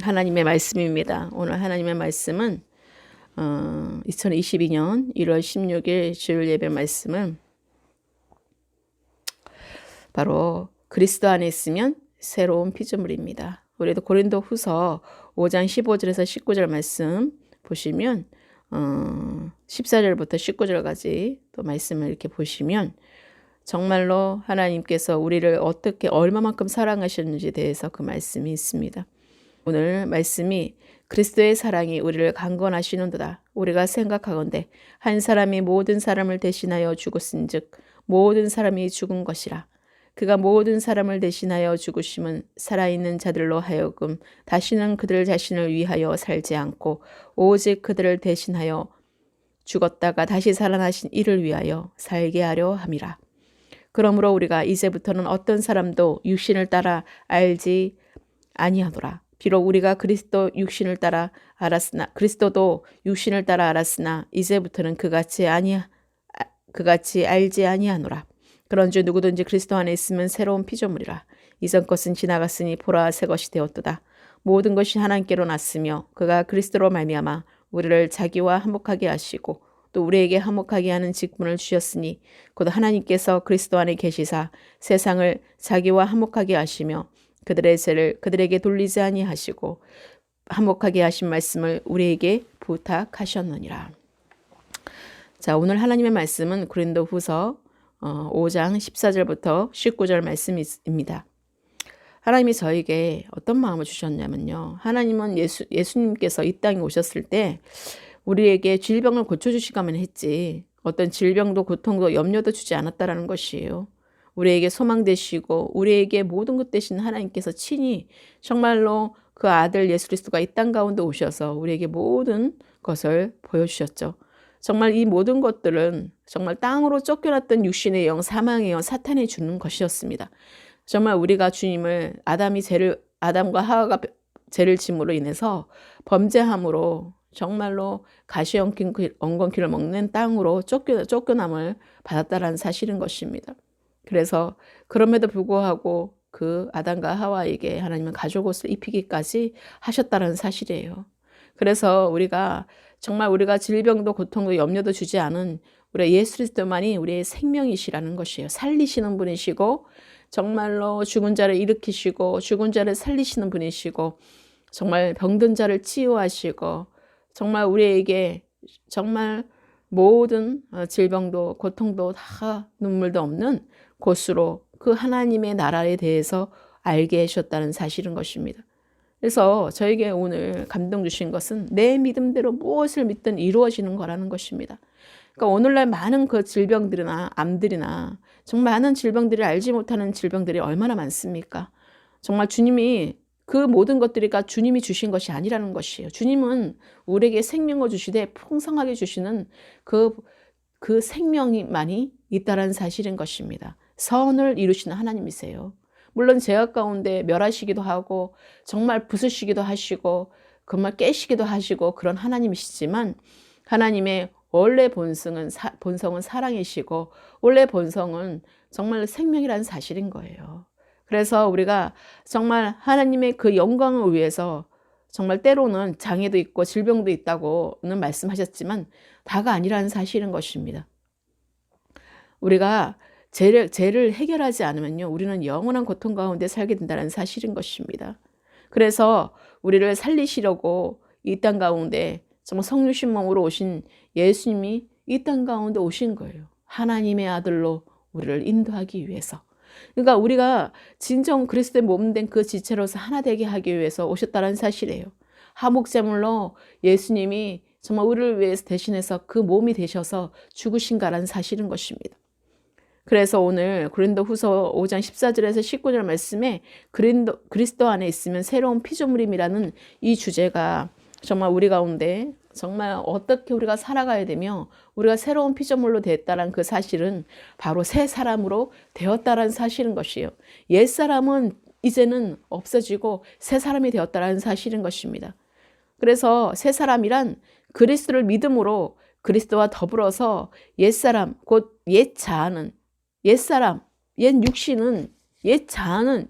하나님의 말씀입니다. 오늘 하나님의 말씀은 2022년 1월 16일 주일 예배 말씀은 바로 그리스도 안에 있으면 새로운 피조물입니다. 우리도 고린도 후서 5장 15절에서 19절 말씀 보시면 14절부터 19절까지 또 말씀을 이렇게 보시면 정말로 하나님께서 우리를 어떻게 얼마만큼 사랑하셨는지에 대해서 그 말씀이 있습니다. 오늘 말씀이 그리스도의 사랑이 우리를 강건하시는도다. 우리가 생각하건대 한 사람이 모든 사람을 대신하여 죽었은즉 모든 사람이 죽은 것이라. 그가 모든 사람을 대신하여 죽으심은 살아있는 자들로 하여금 다시는 그들 자신을 위하여 살지 않고 오직 그들을 대신하여 죽었다가 다시 살아나신 이를 위하여 살게 하려 함이라. 그러므로 우리가 이제부터는 어떤 사람도 육신을 따라 알지 아니하노라. 비록 우리가 그리스도도 육신을 따라 알았으나 이제부터는 그같이 알지 아니하노라. 그런즉 누구든지 그리스도 안에 있으면 새로운 피조물이라. 이전 것은 지나갔으니 보라 새 것이 되었도다. 모든 것이 하나님께로 났으며 그가 그리스도로 말미암아 우리를 자기와 화목하게 하시고 또 우리에게 화목하게 하는 직분을 주셨으니 곧 하나님께서 그리스도 안에 계시사 세상을 자기와 화목하게 하시며 그들의 죄를 그들에게 돌리지 아니하시고 화목하게 하신 말씀을 우리에게 부탁하셨느니라. 자, 오늘 하나님의 말씀은 고린도 후서 5장 14절부터 19절 말씀입니다. 하나님이 저에게 어떤 마음을 주셨냐면요. 하나님은 예수님께서 이 땅에 오셨을 때 우리에게 질병을 고쳐주시가면 했지 어떤 질병도 고통도 염려도 주지 않았다라는 것이에요. 우리에게 소망 되시고 우리에게 모든 것 대신 하나님께서 친히 정말로 그 아들 예수 그리스도가 이 땅 가운데 오셔서 우리에게 모든 것을 보여주셨죠. 정말 이 모든 것들은 정말 땅으로 쫓겨났던 육신의 영, 사망의 영, 사탄이 주는 것이었습니다. 정말 우리가 주님을 아담과 하와가 죄를 짐으로 인해서 범죄함으로 정말로 가시 엉겅퀴를 먹는 땅으로 쫓겨남을 받았다라는 사실인 것입니다. 그래서 그럼에도 불구하고 그 아담과 하와에게 하나님은 가죽옷을 입히기까지 하셨다는 사실이에요. 그래서 우리가 질병도 고통도 염려도 주지 않은 우리 예수 그리스도만이 우리의 생명이시라는 것이에요. 살리시는 분이시고 정말로 죽은 자를 일으키시고 죽은 자를 살리시는 분이시고 정말 병든 자를 치유하시고 정말 우리에게 정말 모든 질병도 고통도 다 눈물도 없는 곳으로 그 하나님의 나라에 대해서 알게 하셨다는 사실인 것입니다. 그래서 저에게 오늘 감동 주신 것은 내 믿음대로 무엇을 믿든 이루어지는 거라는 것입니다. 그러니까 오늘날 많은 그 질병들이나 암들이나 정말 많은 질병들이 알지 못하는 질병들이 얼마나 많습니까? 정말 주님이 그 모든 것들이가 주님이 주신 것이 아니라는 것이에요. 주님은 우리에게 생명을 주시되 풍성하게 주시는 그 생명만이 있다라는 사실인 것입니다. 선을 이루시는 하나님이세요. 물론 죄악 가운데 멸하시기도 하고 정말 부수시기도 하시고 정말 깨시기도 하시고 그런 하나님이시지만 하나님의 원래 본성은 사랑이시고 원래 본성은 정말 생명이라는 사실인 거예요. 그래서 우리가 정말 하나님의 그 영광을 위해서 정말 때로는 장애도 있고 질병도 있다고는 말씀하셨지만 다가 아니라는 사실인 것입니다. 우리가 죄를 해결하지 않으면요, 우리는 영원한 고통 가운데 살게 된다는 사실인 것입니다. 그래서 우리를 살리시려고 이 땅 가운데 정말 성육신 몸으로 오신 예수님이 이 땅 가운데 오신 거예요. 하나님의 아들로 우리를 인도하기 위해서. 그러니까 우리가 진정 그리스도의 몸된 그 지체로서 하나 되게 하기 위해서 오셨다는 사실이에요. 화목제물로 예수님이 정말 우리를 위해서 대신해서 그 몸이 되셔서 죽으신가라는 사실인 것입니다. 그래서 오늘 고린도 후서 5장 14절에서 19절 말씀에 그리스도 안에 있으면 새로운 피조물임이라는 이 주제가 정말 우리 가운데 정말 어떻게 우리가 살아가야 되며 우리가 새로운 피조물로 됐다는 그 사실은 바로 새 사람으로 되었다는 사실인 것이에요. 옛사람은 이제는 없어지고 새 사람이 되었다는 사실인 것입니다. 그래서 새 사람이란 그리스도를 믿음으로 그리스도와 더불어서 옛사람, 곧 옛사람, 옛 육신은, 옛 자아는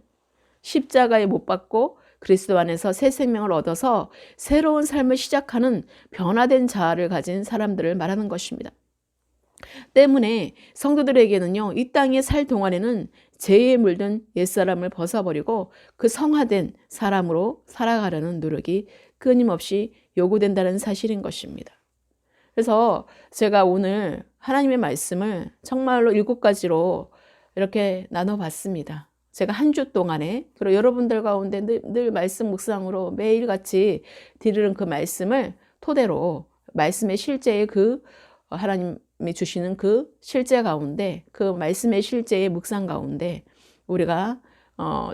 십자가에 못 박고 그리스도 안에서 새 생명을 얻어서 새로운 삶을 시작하는 변화된 자아를 가진 사람들을 말하는 것입니다. 때문에 성도들에게는요, 이 땅에 살 동안에는 죄에 물든 옛사람을 벗어버리고 그 성화된 사람으로 살아가려는 노력이 끊임없이 요구된다는 사실인 것입니다. 그래서 제가 오늘 하나님의 말씀을 정말로 7가지로 이렇게 나눠봤습니다. 제가 한 주 동안에, 그리고 여러분들 가운데 늘 말씀 묵상으로 매일같이 드리는 그 말씀을 토대로 말씀의 실제의 그 하나님이 주시는 그 실제 가운데, 그 말씀의 실제의 묵상 가운데 우리가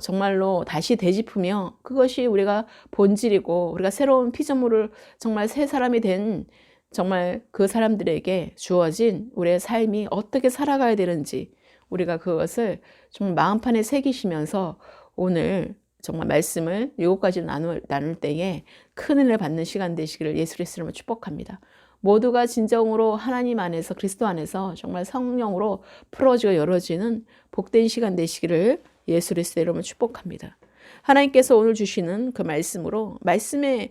정말로 다시 되짚으며 그것이 우리가 본질이고 우리가 새로운 피조물을 정말 새 사람이 된 정말 그 사람들에게 주어진 우리의 삶이 어떻게 살아가야 되는지 우리가 그것을 정말 마음판에 새기시면서 오늘 정말 말씀을 7가지로 나눌 때에 큰 은혜를 받는 시간 되시기를 예수 그리스도 이름으로 축복합니다. 모두가 진정으로 하나님 안에서 그리스도 안에서 정말 성령으로 풀어지고 열어지는 복된 시간 되시기를 예수 그리스도 이름으로 축복합니다. 하나님께서 오늘 주시는 그 말씀으로 말씀의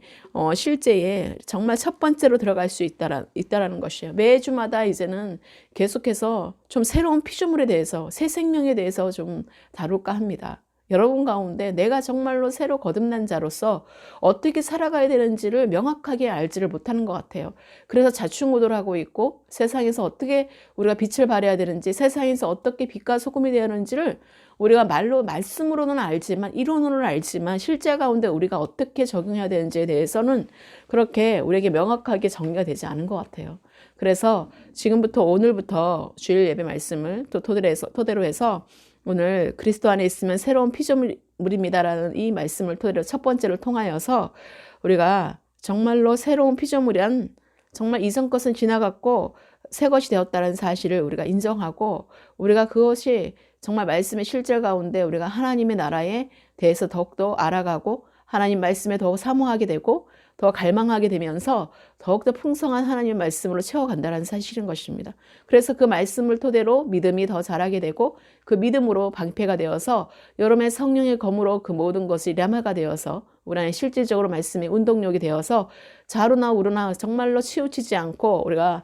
실제에 정말 첫 번째로 들어갈 수 있다라는 것이에요. 매주마다 이제는 계속해서 좀 새로운 피조물에 대해서 새 생명에 대해서 좀 다룰까 합니다. 여러분 가운데 내가 정말로 새로 거듭난 자로서 어떻게 살아가야 되는지를 명확하게 알지를 못하는 것 같아요. 그래서 자충우돌 하고 있고 세상에서 어떻게 우리가 빛을 발해야 되는지, 세상에서 어떻게 빛과 소금이 되어야 하는지를 우리가 말씀으로는 알지만, 이론으로는 알지만 실제 가운데 우리가 어떻게 적용해야 되는지에 대해서는 그렇게 우리에게 명확하게 정리가 되지 않은 것 같아요. 그래서 지금부터 오늘부터 주일 예배 말씀을 또 토대로 해서 오늘 그리스도 안에 있으면 새로운 피조물입니다라는 이 말씀을 토대로 첫 번째를 통하여서 우리가 정말로 새로운 피조물이란 정말 이전 것은 지나갔고 새 것이 되었다는 사실을 우리가 인정하고 우리가 그것이 정말 말씀의 실제 가운데 우리가 하나님의 나라에 대해서 더욱더 알아가고 하나님 말씀에 더욱 사모하게 되고 더 갈망하게 되면서 더욱더 풍성한 하나님의 말씀으로 채워간다는 사실인 것입니다. 그래서 그 말씀을 토대로 믿음이 더 자라게 되고 그 믿음으로 방패가 되어서 여러분의 성령의 검으로 그 모든 것이 랴마가 되어서 우리 안에 실질적으로 말씀의 운동력이 되어서 좌로나 우로나 정말로 치우치지 않고 우리가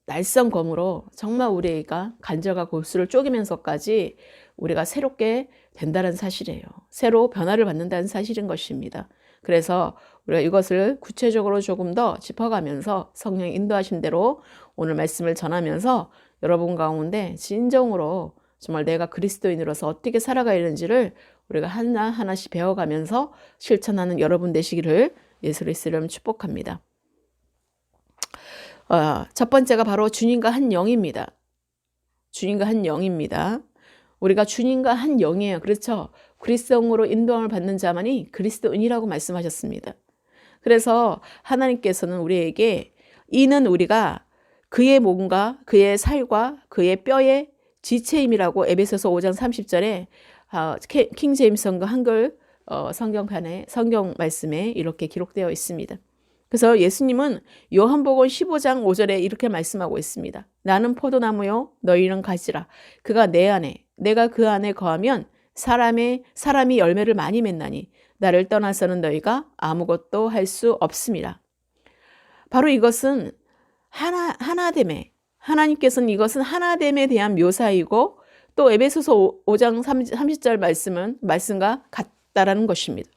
날선 검으로 정말 우리가 간절과 골수를 쪼개면서까지 우리가 새롭게 된다는 사실이에요. 새로 변화를 받는다는 사실인 것입니다. 그래서 우리가 이것을 구체적으로 조금 더 짚어가면서 성령의 인도하신 대로 오늘 말씀을 전하면서 여러분 가운데 진정으로 정말 내가 그리스도인으로서 어떻게 살아가야 되는지를 우리가 하나하나씩 배워가면서 실천하는 여러분 되시기를 예수 그리스도 이름으로 축복합니다. 첫 번째가 바로 주님과 한 영입니다. 주님과 한 영입니다. 우리가 주님과 한 영이에요. 그렇죠? 그리스도인으로 인도함을 받는 자만이 그리스도인이라고 말씀하셨습니다. 그래서 하나님께서는 우리에게 이는 우리가 그의 몸과 그의 살과 그의 뼈의 지체임이라고 에베소서 5장 30절에 킹 제임스 성경 한글 성경판에 성경 말씀에 이렇게 기록되어 있습니다. 그래서 예수님은 요한복음 15장 5절에 이렇게 말씀하고 있습니다. 나는 포도나무요 너희는 가지라. 그가 내 안에 내가 그 안에 거하면 사람이 열매를 많이 맺나니 나를 떠나서는 너희가 아무것도 할 수 없습니다. 바로 이것은 하나됨에 하나님께서는 이것은 하나됨에 대한 묘사이고 또 에베소서 5장 30절 말씀과 같다라는 것입니다.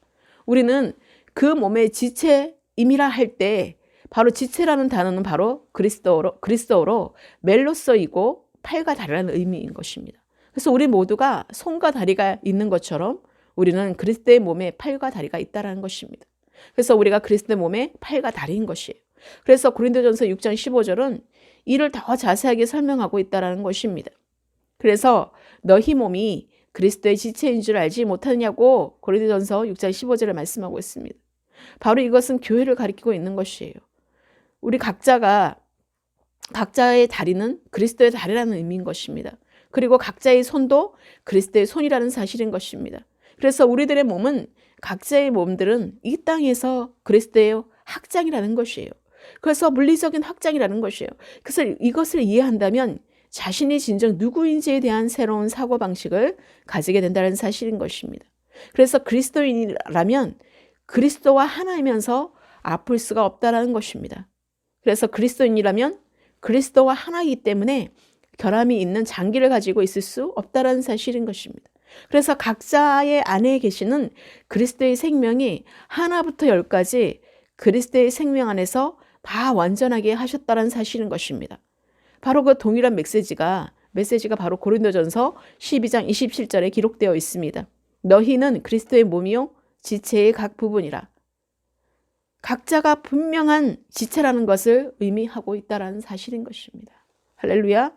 우리는 그 몸의 지체임이라 할 때 바로 지체라는 단어는 바로 그리스도어로 멜로서이고 팔과 다리라는 의미인 것입니다. 그래서 우리 모두가 손과 다리가 있는 것처럼 우리는 그리스도의 몸에 팔과 다리가 있다는 것입니다. 그래서 우리가 그리스도의 몸에 팔과 다리인 것이에요. 그래서 고린도전서 6장 15절은 이를 더 자세하게 설명하고 있다는 것입니다. 그래서 너희 몸이 그리스도의 지체인 줄 알지 못하느냐고 고린도전서 6장 15절에 말씀하고 있습니다. 바로 이것은 교회를 가리키고 있는 것이에요. 우리 각자의 다리는 그리스도의 다리라는 의미인 것입니다. 그리고 각자의 손도 그리스도의 손이라는 사실인 것입니다. 그래서 우리들의 몸은 각자의 몸들은 이 땅에서 그리스도의 확장이라는 것이에요. 그래서 물리적인 확장이라는 것이에요. 그래서 이것을 이해한다면 자신이 진정 누구인지에 대한 새로운 사고방식을 가지게 된다는 사실인 것입니다. 그래서 그리스도인이라면 그리스도와 하나이면서 아플 수가 없다라는 것입니다. 그래서 그리스도인이라면 그리스도와 하나이기 때문에 결함이 있는 장기를 가지고 있을 수 없다라는 사실인 것입니다. 그래서 각자의 안에 계시는 그리스도의 생명이 하나부터 열까지 그리스도의 생명 안에서 다 완전하게 하셨다는 사실인 것입니다. 바로 그 동일한 메시지가 바로 고린도전서 12장 27절에 기록되어 있습니다. 너희는 그리스도의 몸이요 지체의 각 부분이라. 각자가 분명한 지체라는 것을 의미하고 있다는 사실인 것입니다. 할렐루야.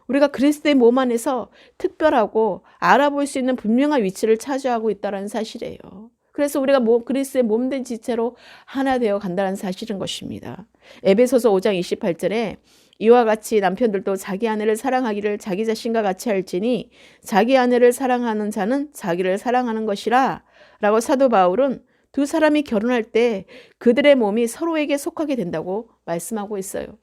우리가 그리스도의 몸 안에서 특별하고 알아볼 수 있는 분명한 위치를 차지하고 있다는 사실이에요. 그래서 우리가 그리스도의 몸된 지체로 하나 되어 간다는 사실인 것입니다. 에베소서 5장 28절에 이와 같이 남편들도 자기 아내를 사랑하기를 자기 자신과 같이 할지니 자기 아내를 사랑하는 자는 자기를 사랑하는 것이라 라고 사도 바울은 두 사람이 결혼할 때 그들의 몸이 서로에게 속하게 된다고 말씀하고 있어요.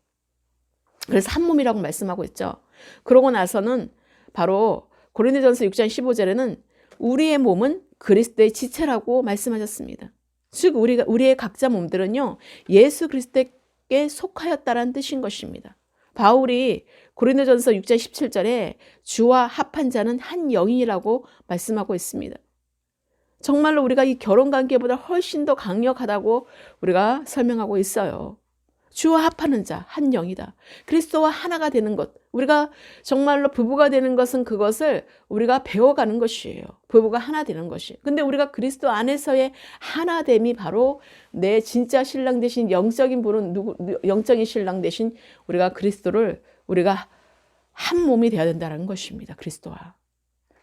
그래서 한 몸이라고 말씀하고 있죠. 그러고 나서는 바로 고린도전서 6장 15절에는 우리의 몸은 그리스도의 지체라고 말씀하셨습니다. 즉 우리의 각자 몸들은요 예수 그리스도께 속하였다라는 뜻인 것입니다. 바울이 고린도전서 6장 17절에 주와 합한 자는 한 영이라고 말씀하고 있습니다. 정말로 우리가 이 결혼관계보다 훨씬 더 강력하다고 우리가 설명하고 있어요. 주와 합하는 자, 한 영이다. 그리스도와 하나가 되는 것. 우리가 정말로 부부가 되는 것은 그것을 우리가 배워가는 것이에요. 부부가 하나 되는 것이. 근데 우리가 그리스도 안에서의 하나됨이 바로 내 진짜 신랑 되신 영적인 분은 영적인 신랑 되신 우리가 그리스도를 우리가 한 몸이 되어야 된다는 것입니다. 그리스도와.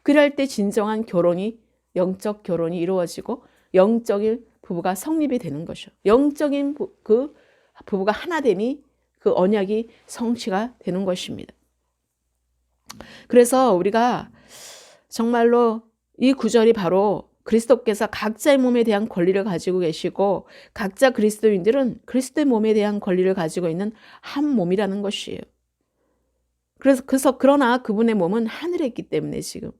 그럴 때 진정한 영적 결혼이 이루어지고 영적인 부부가 성립이 되는 것이요. 영적인 그 부부가 하나됨이 그 언약이 성취가 되는 것입니다. 그래서 우리가 정말로 이 구절이 바로 그리스도께서 각자의 몸에 대한 권리를 가지고 계시고 각자 그리스도인들은 그리스도의 몸에 대한 권리를 가지고 있는 한 몸이라는 것이에요. 그래서 그러나 그분의 몸은 하늘에 있기 때문에 지금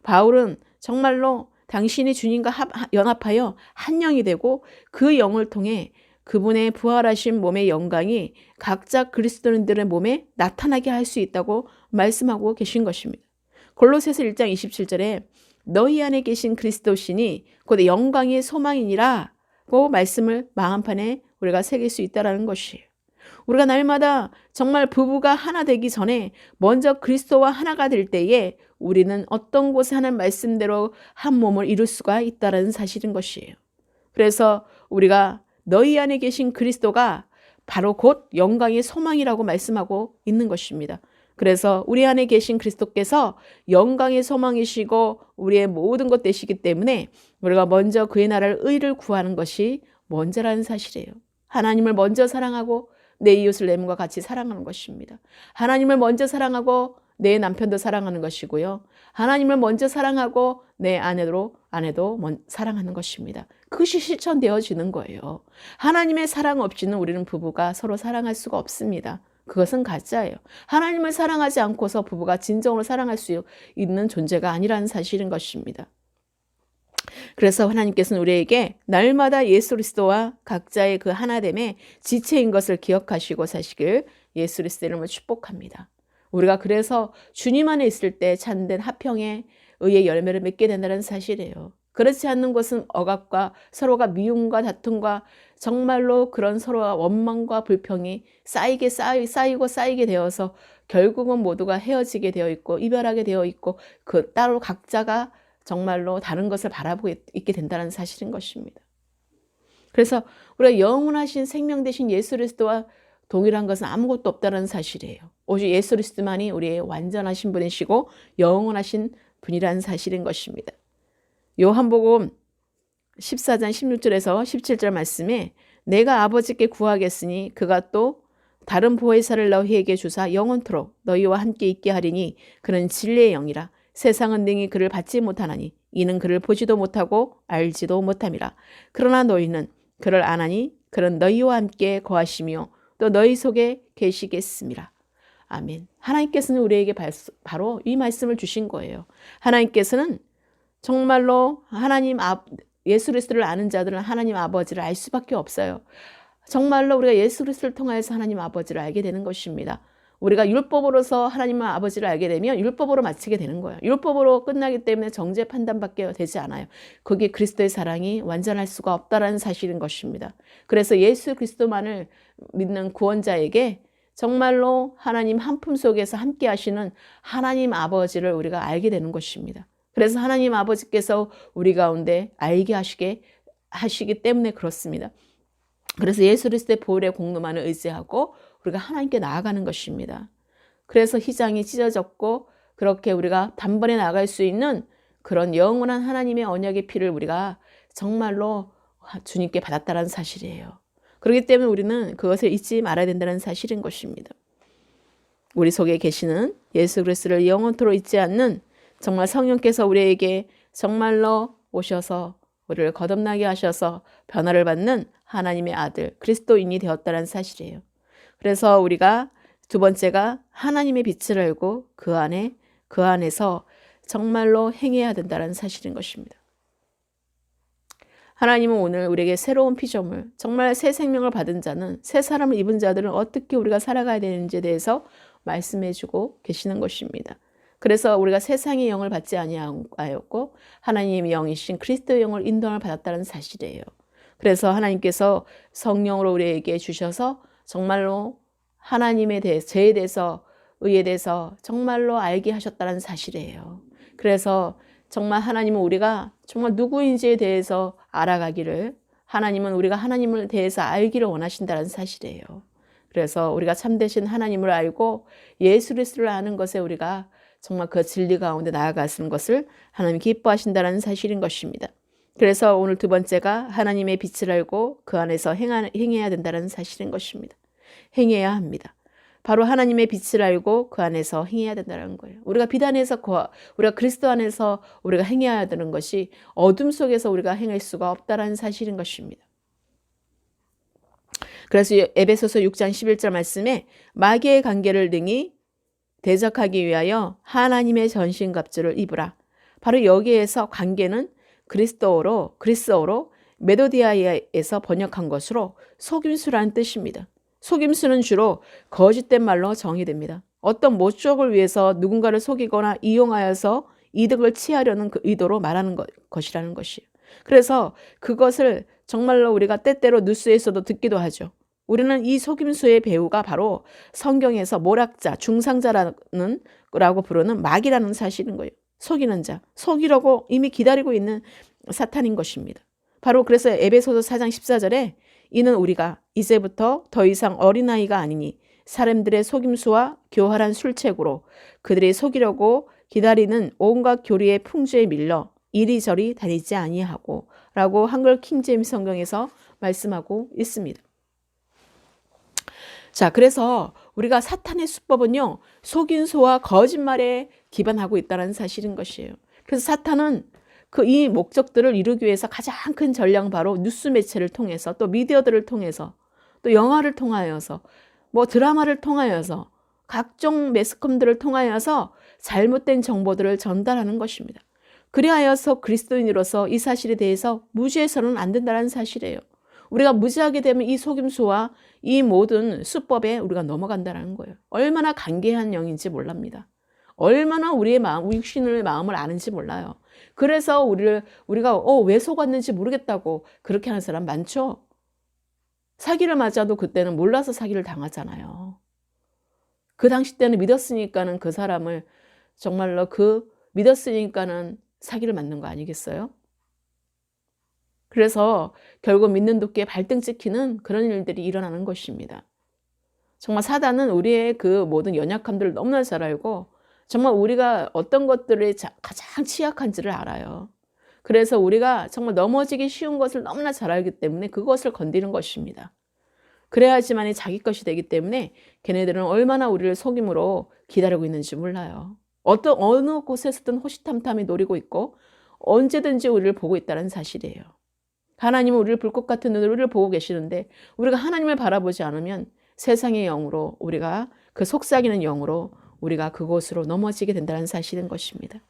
바울은 정말로 당신이 주님과 연합하여 한 영이 되고 그 영을 통해 그분의 부활하신 몸의 영광이 각자 그리스도인들의 몸에 나타나게 할 수 있다고 말씀하고 계신 것입니다. 골로새서 1장 27절에 너희 안에 계신 그리스도시니 곧 영광의 소망이니라고 말씀을 마음판에 우리가 새길 수 있다는 것이에요. 우리가 날마다 정말 부부가 하나 되기 전에 먼저 그리스도와 하나가 될 때에 우리는 어떤 곳에 하는 말씀대로 한 몸을 이룰 수가 있다는 사실인 것이에요. 그래서 우리가 너희 안에 계신 그리스도가 바로 곧 영광의 소망이라고 말씀하고 있는 것입니다. 그래서 우리 안에 계신 그리스도께서 영광의 소망이시고 우리의 모든 것 되시기 때문에 우리가 먼저 그의 나라를 의를 구하는 것이 먼저라는 사실이에요. 하나님을 먼저 사랑하고 내 이웃을 내 몸과 같이 사랑하는 것입니다. 하나님을 먼저 사랑하고 내 남편도 사랑하는 것이고요. 하나님을 먼저 사랑하고 내 아내도 사랑하는 것입니다. 그것이 실천되어지는 거예요. 하나님의 사랑 없이는 우리는 부부가 서로 사랑할 수가 없습니다. 그것은 가짜예요. 하나님을 사랑하지 않고서 부부가 진정으로 사랑할 수 있는 존재가 아니라는 사실인 것입니다. 그래서 하나님께서는 우리에게 날마다 예수 그리스도와 각자의 그 하나됨의 지체인 것을 기억하시고 사시길 예수 그리스도의 이름으로 축복합니다. 우리가 그래서 주님 안에 있을 때 참된 화평에 의의 열매를 맺게 된다는 사실이에요. 그렇지 않는 것은 억압과 서로가 미움과 다툼과 정말로 그런 서로가 원망과 불평이 쌓이게 되어서 결국은 모두가 헤어지게 되어 있고 이별하게 되어 있고 그 따로 각자가 정말로 다른 것을 바라보고 있게 된다는 사실인 것입니다. 그래서 우리가 영원하신 생명 되신 예수 그리스도와 동일한 것은 아무것도 없다는 사실이에요. 오직 예수 그리스도만이 우리의 완전하신 분이시고 영원하신 분이라는 사실인 것입니다. 요한복음 14장 16절에서 17절 말씀에 내가 아버지께 구하겠으니 그가 또 다른 보혜사를 너희에게 주사 영원토록 너희와 함께 있게 하리니 그는 진리의 영이라 세상은 능히 그를 받지 못하나니 이는 그를 보지도 못하고 알지도 못함이라. 그러나 너희는 그를 아나니 그는 너희와 함께 거하시며 또 너희 속에 계시겠습니다. 아멘. 하나님께서는 우리에게 바로 이 말씀을 주신 거예요. 하나님께서는 정말로 예수 그리스도를 아는 자들은 하나님 아버지를 알 수밖에 없어요. 정말로 우리가 예수 그리스도를 통하여서 하나님 아버지를 알게 되는 것입니다. 우리가 율법으로서 하나님 아버지를 알게 되면 율법으로 마치게 되는 거예요. 율법으로 끝나기 때문에 정죄 판단밖에 되지 않아요. 그게 그리스도의 사랑이 완전할 수가 없다라는 사실인 것입니다. 그래서 예수 그리스도만을 믿는 구원자에게 정말로 하나님 한 품 속에서 함께 하시는 하나님 아버지를 우리가 알게 되는 것입니다. 그래서 하나님 아버지께서 우리 가운데 알게 하시기 때문에 그렇습니다. 그래서 예수 그리스도의 보혈의 공로만을 의지하고 우리가 하나님께 나아가는 것입니다. 그래서 휘장이 찢어졌고 그렇게 우리가 단번에 나갈 수 있는 그런 영원한 하나님의 언약의 피를 우리가 정말로 주님께 받았다는 사실이에요. 그렇기 때문에 우리는 그것을 잊지 말아야 된다는 사실인 것입니다. 우리 속에 계시는 예수 그리스도를 영원토록 잊지 않는 정말 성령께서 우리에게 정말로 오셔서 우리를 거듭나게 하셔서 변화를 받는 하나님의 아들 그리스도인이 되었다는 사실이에요. 그래서 우리가 두 번째가 하나님의 빛을 알고 그 안에서 정말로 행해야 된다는 사실인 것입니다. 하나님은 오늘 우리에게 새로운 피조물, 정말 새 생명을 받은 자는, 새 사람을 입은 자들은 어떻게 우리가 살아가야 되는지에 대해서 말씀해 주고 계시는 것입니다. 그래서 우리가 세상의 영을 받지 아니하였고 하나님의 영이신 그리스도의 영을 인도함을 받았다는 사실이에요. 그래서 하나님께서 성령으로 우리에게 주셔서 정말로 하나님에 대해서, 죄에 대해서, 의에 대해서 정말로 알게 하셨다는 사실이에요. 그래서 정말 하나님은 우리가 정말 누구인지에 대해서 알아가기를, 하나님은 우리가 하나님을 대해서 알기를 원하신다는 사실이에요. 그래서 우리가 참되신 하나님을 알고 예수 그리스도를 아는 것에 우리가 정말 그 진리 가운데 나아가는 것을 하나님이 기뻐하신다는 사실인 것입니다. 그래서 오늘 두 번째가 하나님의 빛을 알고 그 안에서 행해야 된다는 사실인 것입니다. 행해야 합니다. 바로 하나님의 빛을 알고 그 안에서 행해야 된다는 거예요. 우리가 빛 안에서 우리가 그리스도 안에서 우리가 행해야 되는 것이 어둠 속에서 우리가 행할 수가 없다는 사실인 것입니다. 그래서 에베소서 6장 11절 말씀에 마귀의 관계를 능히 대적하기 위하여 하나님의 전신갑주를 입으라. 바로 여기에서 관계는 그리스어로 메도디아에서 번역한 것으로 속임수라는 뜻입니다. 속임수는 주로 거짓된 말로 정의됩니다. 어떤 목적을 위해서 누군가를 속이거나 이용하여서 이득을 취하려는 그 의도로 말하는 것이라는 것이에요. 그래서 그것을 정말로 우리가 때때로 뉴스에서도 듣기도 하죠. 우리는 이 속임수의 배우가 바로 성경에서 모략자, 중상자라고 부르는 마귀라는 사실인 거예요. 속이는 자, 속이려고 이미 기다리고 있는 사탄인 것입니다. 바로 그래서 에베소서 4장 14절에 이는 우리가 이제부터 더 이상 어린아이가 아니니 사람들의 속임수와 교활한 술책으로 그들이 속이려고 기다리는 온갖 교리의 풍조에 밀려 이리저리 다니지 아니하고 라고 한글 킹제임스 성경에서 말씀하고 있습니다. 자, 그래서 우리가 사탄의 수법은요, 속임수와 거짓말에 기반하고 있다는 사실인 것이에요. 그래서 사탄은 이 목적들을 이루기 위해서 가장 큰 전략은 바로 뉴스 매체를 통해서, 또 미디어들을 통해서, 또 영화를 통하여서, 드라마를 통하여서, 각종 매스컴들을 통하여서 잘못된 정보들을 전달하는 것입니다. 그리하여서 그리스도인으로서 이 사실에 대해서 무시해서는 안 된다는 사실이에요. 우리가 무시하게 되면 이 속임수와 이 모든 수법에 우리가 넘어간다는 거예요. 얼마나 간계한 영인지 몰랍니다. 얼마나 우리의 육신의 마음을 아는지 몰라요. 그래서 우리가 왜 속았는지 모르겠다고 그렇게 하는 사람 많죠. 사기를 맞아도 그때는 몰라서 사기를 당하잖아요. 그 당시 때는 믿었으니까는 그 사람을 정말로 믿었으니까는 사기를 맞는 거 아니겠어요? 그래서 결국 믿는 도끼에 발등 찍히는 그런 일들이 일어나는 것입니다. 정말 사단은 우리의 그 모든 연약함들을 너무나 잘 알고 정말 우리가 어떤 것들이 가장 취약한지를 알아요. 그래서 우리가 정말 넘어지기 쉬운 것을 너무나 잘 알기 때문에 그것을 건드리는 것입니다. 그래야지만이 자기 것이 되기 때문에 걔네들은 얼마나 우리를 속임으로 기다리고 있는지 몰라요. 어느 곳에서든 호시탐탐히 노리고 있고 언제든지 우리를 보고 있다는 사실이에요. 하나님은 우리를 불꽃 같은 눈으로 보고 계시는데 우리가 하나님을 바라보지 않으면 세상의 영으로 우리가 그 속삭이는 영으로 우리가 그곳으로 넘어지게 된다는 사실인 것입니다.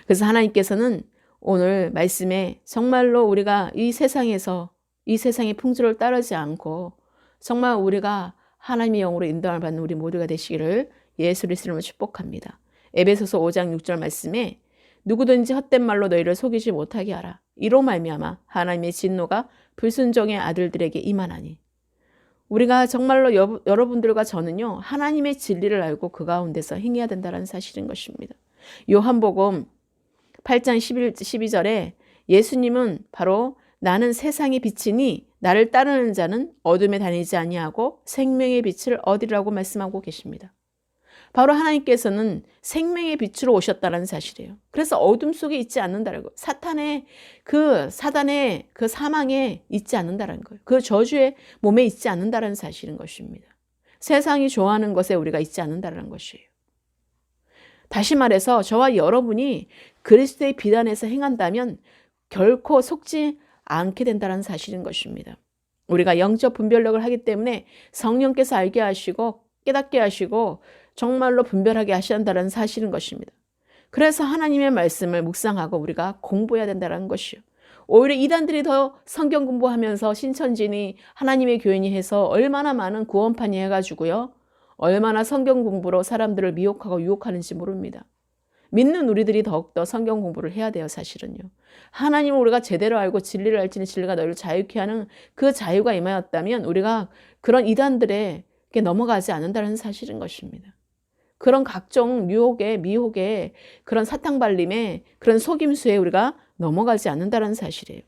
그래서 하나님께서는 오늘 말씀에 정말로 우리가 이 세상에서 이 세상의 풍조를 따르지 않고 정말 우리가 하나님의 영으로 인도함을 받는 우리 모두가 되시기를 예수 그리스도로 축복합니다. 에베소서 5장 6절 말씀에 누구든지 헛된 말로 너희를 속이지 못하게 하라. 이로 말미암아 하나님의 진노가 불순종의 아들들에게 임하나니. 우리가 정말로 여러분들과 저는요, 하나님의 진리를 알고 그 가운데서 행해야 된다는 사실인 것입니다. 요한복음 8장 12절에 예수님은 바로 나는 세상의 빛이니 나를 따르는 자는 어둠에 다니지 아니하고 생명의 빛을 얻으리라고 말씀하고 계십니다. 바로 하나님께서는 생명의 빛으로 오셨다는 사실이에요. 그래서 어둠 속에 있지 않는다는 거예요. 사단의 그 사망에 있지 않는다는 거예요. 그 저주의 몸에 있지 않는다는 사실인 것입니다. 세상이 좋아하는 것에 우리가 있지 않는다는 것이에요. 다시 말해서 저와 여러분이 그리스도의 비단에서 행한다면 결코 속지 않게 된다는 사실인 것입니다. 우리가 영적 분별력을 하기 때문에 성령께서 알게 하시고 깨닫게 하시고 정말로 분별하게 하신다는 사실인 것입니다. 그래서 하나님의 말씀을 묵상하고 우리가 공부해야 된다는 것이요. 오히려 이단들이 더 성경 공부하면서 신천지니 하나님의 교인이 해서 얼마나 많은 구원판이 해가지고요. 얼마나 성경 공부로 사람들을 미혹하고 유혹하는지 모릅니다. 믿는 우리들이 더욱더 성경 공부를 해야 돼요, 사실은요. 하나님을 우리가 제대로 알고 진리를 알지니 진리가 너희를 자유케 하는 그 자유가 임하였다면 우리가 그런 이단들에게 넘어가지 않는다는 사실인 것입니다. 그런 각종 유혹에 미혹에 그런 사탕발림에 그런 속임수에 우리가 넘어가지 않는다는 사실이에요.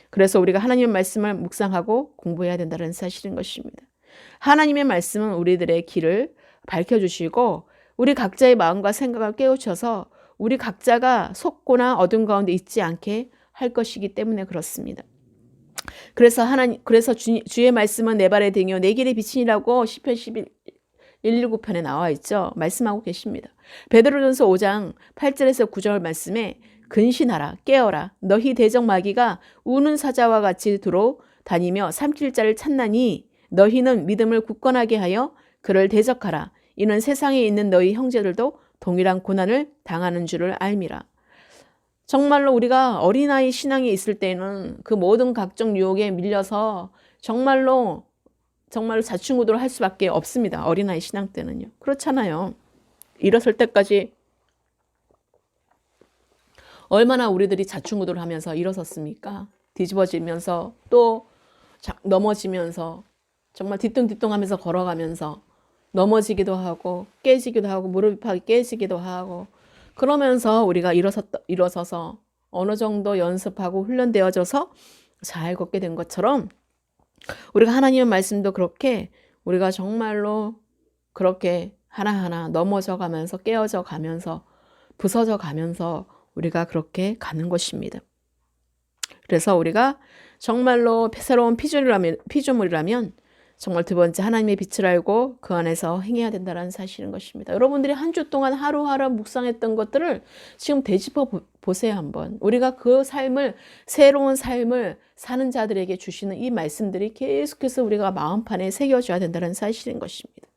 그래서 우리가 하나님의 말씀을 묵상하고 공부해야 된다는 사실인 것입니다. 하나님의 말씀은 우리들의 길을 밝혀주시고 우리 각자의 마음과 생각을 깨우쳐서 우리 각자가 속고나 어둠 가운데 있지 않게 할 것이기 때문에 그렇습니다. 그래서 주의 말씀은 내 발의 등이요 내 길의 빛이라고 시편 119편에 나와 있죠. 말씀하고 계십니다. 베드로전서 5장 8절에서 9절 말씀에 근신하라 깨어라 너희 대적 마귀가 우는 사자와 같이 두루 다니며 삼킬 자를 찾나니 너희는 믿음을 굳건하게 하여 그를 대적하라. 이는 세상에 있는 너희 형제들도 동일한 고난을 당하는 줄을 알미라. 정말로 우리가 어린아이 신앙에 있을 때는 그 모든 각종 유혹에 밀려서 정말로 자충우돌을 할 수밖에 없습니다. 어린아이 신앙 때는요. 그렇잖아요. 일어설 때까지 얼마나 우리들이 자충우돌을 하면서 일어섰습니까? 뒤집어지면서 또 넘어지면서 정말 뒤뚱뒤뚱 하면서 걸어가면서 넘어지기도 하고 깨지기도 하고 무릎이 깨지기도 하고 그러면서 우리가 일어서서 어느 정도 연습하고 훈련되어져서 잘 걷게 된 것처럼 우리가 하나님의 말씀도 그렇게 우리가 정말로 그렇게 하나하나 넘어져 가면서 깨어져 가면서 부서져 가면서 우리가 그렇게 가는 것입니다. 그래서 우리가 정말로 새로운 피조물이라면 정말 두 번째 하나님의 빛을 알고 그 안에서 행해야 된다는 사실인 것입니다. 여러분들이 한 주 동안 하루하루 묵상했던 것들을 지금 되짚어 보세요 한번. 우리가 그 새로운 삶을 사는 자들에게 주시는 이 말씀들이 계속해서 우리가 마음판에 새겨줘야 된다는 사실인 것입니다.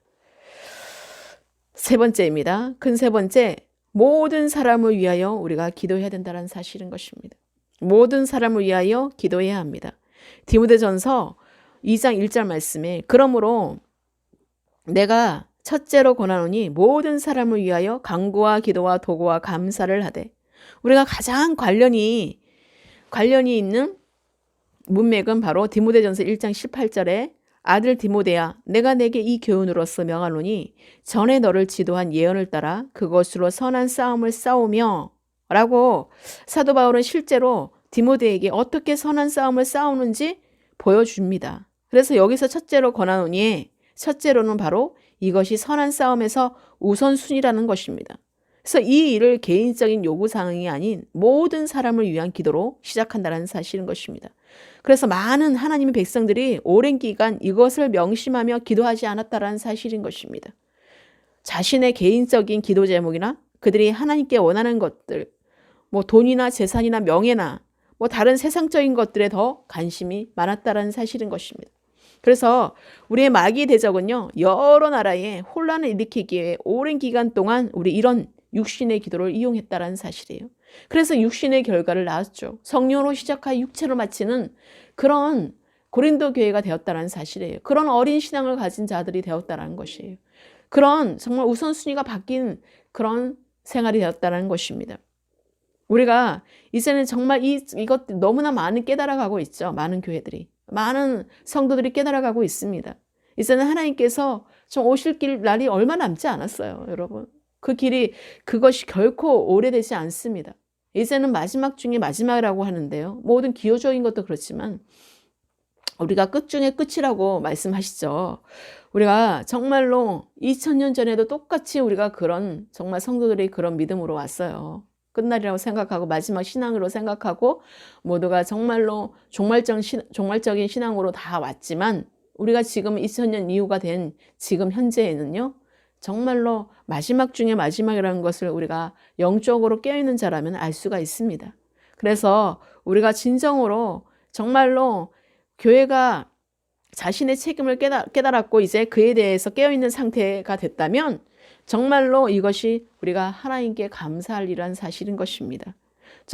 세 번째입니다. 큰 세 번째, 모든 사람을 위하여 우리가 기도해야 된다는 사실인 것입니다. 모든 사람을 위하여 기도해야 합니다. 디모데전서 2장 1절 말씀에 그러므로 내가 첫째로 권하노니 모든 사람을 위하여 간구와 기도와 도구와 감사를 하되 우리가 가장 관련이 있는 문맥은 바로 디모데전서 1장 18절에 아들 디모데야 내가 내게 이 교훈으로서 명하노니 전에 너를 지도한 예언을 따라 그것으로 선한 싸움을 싸우며 라고 사도 바울은 실제로 디모데에게 어떻게 선한 싸움을 싸우는지 보여줍니다. 그래서 여기서 첫째로 권하노니 첫째로는 바로 이것이 선한 싸움에서 우선순위라는 것입니다. 그래서 이 일을 개인적인 요구사항이 아닌 모든 사람을 위한 기도로 시작한다는 사실인 것입니다. 그래서 많은 하나님의 백성들이 오랜 기간 이것을 명심하며 기도하지 않았다는 사실인 것입니다. 자신의 개인적인 기도 제목이나 그들이 하나님께 원하는 것들, 돈이나 재산이나 명예나 다른 세상적인 것들에 더 관심이 많았다는 사실인 것입니다. 그래서 우리의 마귀 대적은요, 여러 나라에 혼란을 일으키기에 오랜 기간 동안 우리 이런 육신의 기도를 이용했다라는 사실이에요. 그래서 육신의 결과를 낳았죠. 성령으로 시작하여 육체로 마치는 그런 고린도 교회가 되었다는 사실이에요. 그런 어린 신앙을 가진 자들이 되었다는 것이에요. 그런 정말 우선순위가 바뀐 그런 생활이 되었다는 것입니다. 우리가 이제는 정말 이것 너무나 많이 깨달아가고 있죠. 많은 교회들이. 많은 성도들이 깨달아가고 있습니다. 이제는 하나님께서 좀 오실 날이 얼마 남지 않았어요, 여러분. 그 길이 그것이 결코 오래되지 않습니다. 이제는 마지막 중에 마지막이라고 하는데요. 모든 기호적인 것도 그렇지만 우리가 끝 중에 끝이라고 말씀하시죠. 우리가 정말로 2000년 전에도 똑같이 우리가 그런 정말 성도들이 그런 믿음으로 왔어요. 끝날이라고 생각하고 마지막 신앙으로 생각하고 모두가 정말로 종말적인 신앙으로 다 왔지만 우리가 지금 2000년 이후가 된 지금 현재에는요. 정말로 마지막 중에 마지막이라는 것을 우리가 영적으로 깨어있는 자라면 알 수가 있습니다. 그래서 우리가 진정으로 정말로 교회가 자신의 책임을 깨달았고 이제 그에 대해서 깨어있는 상태가 됐다면 정말로 이것이 우리가 하나님께 감사할 일이라는 사실인 것입니다.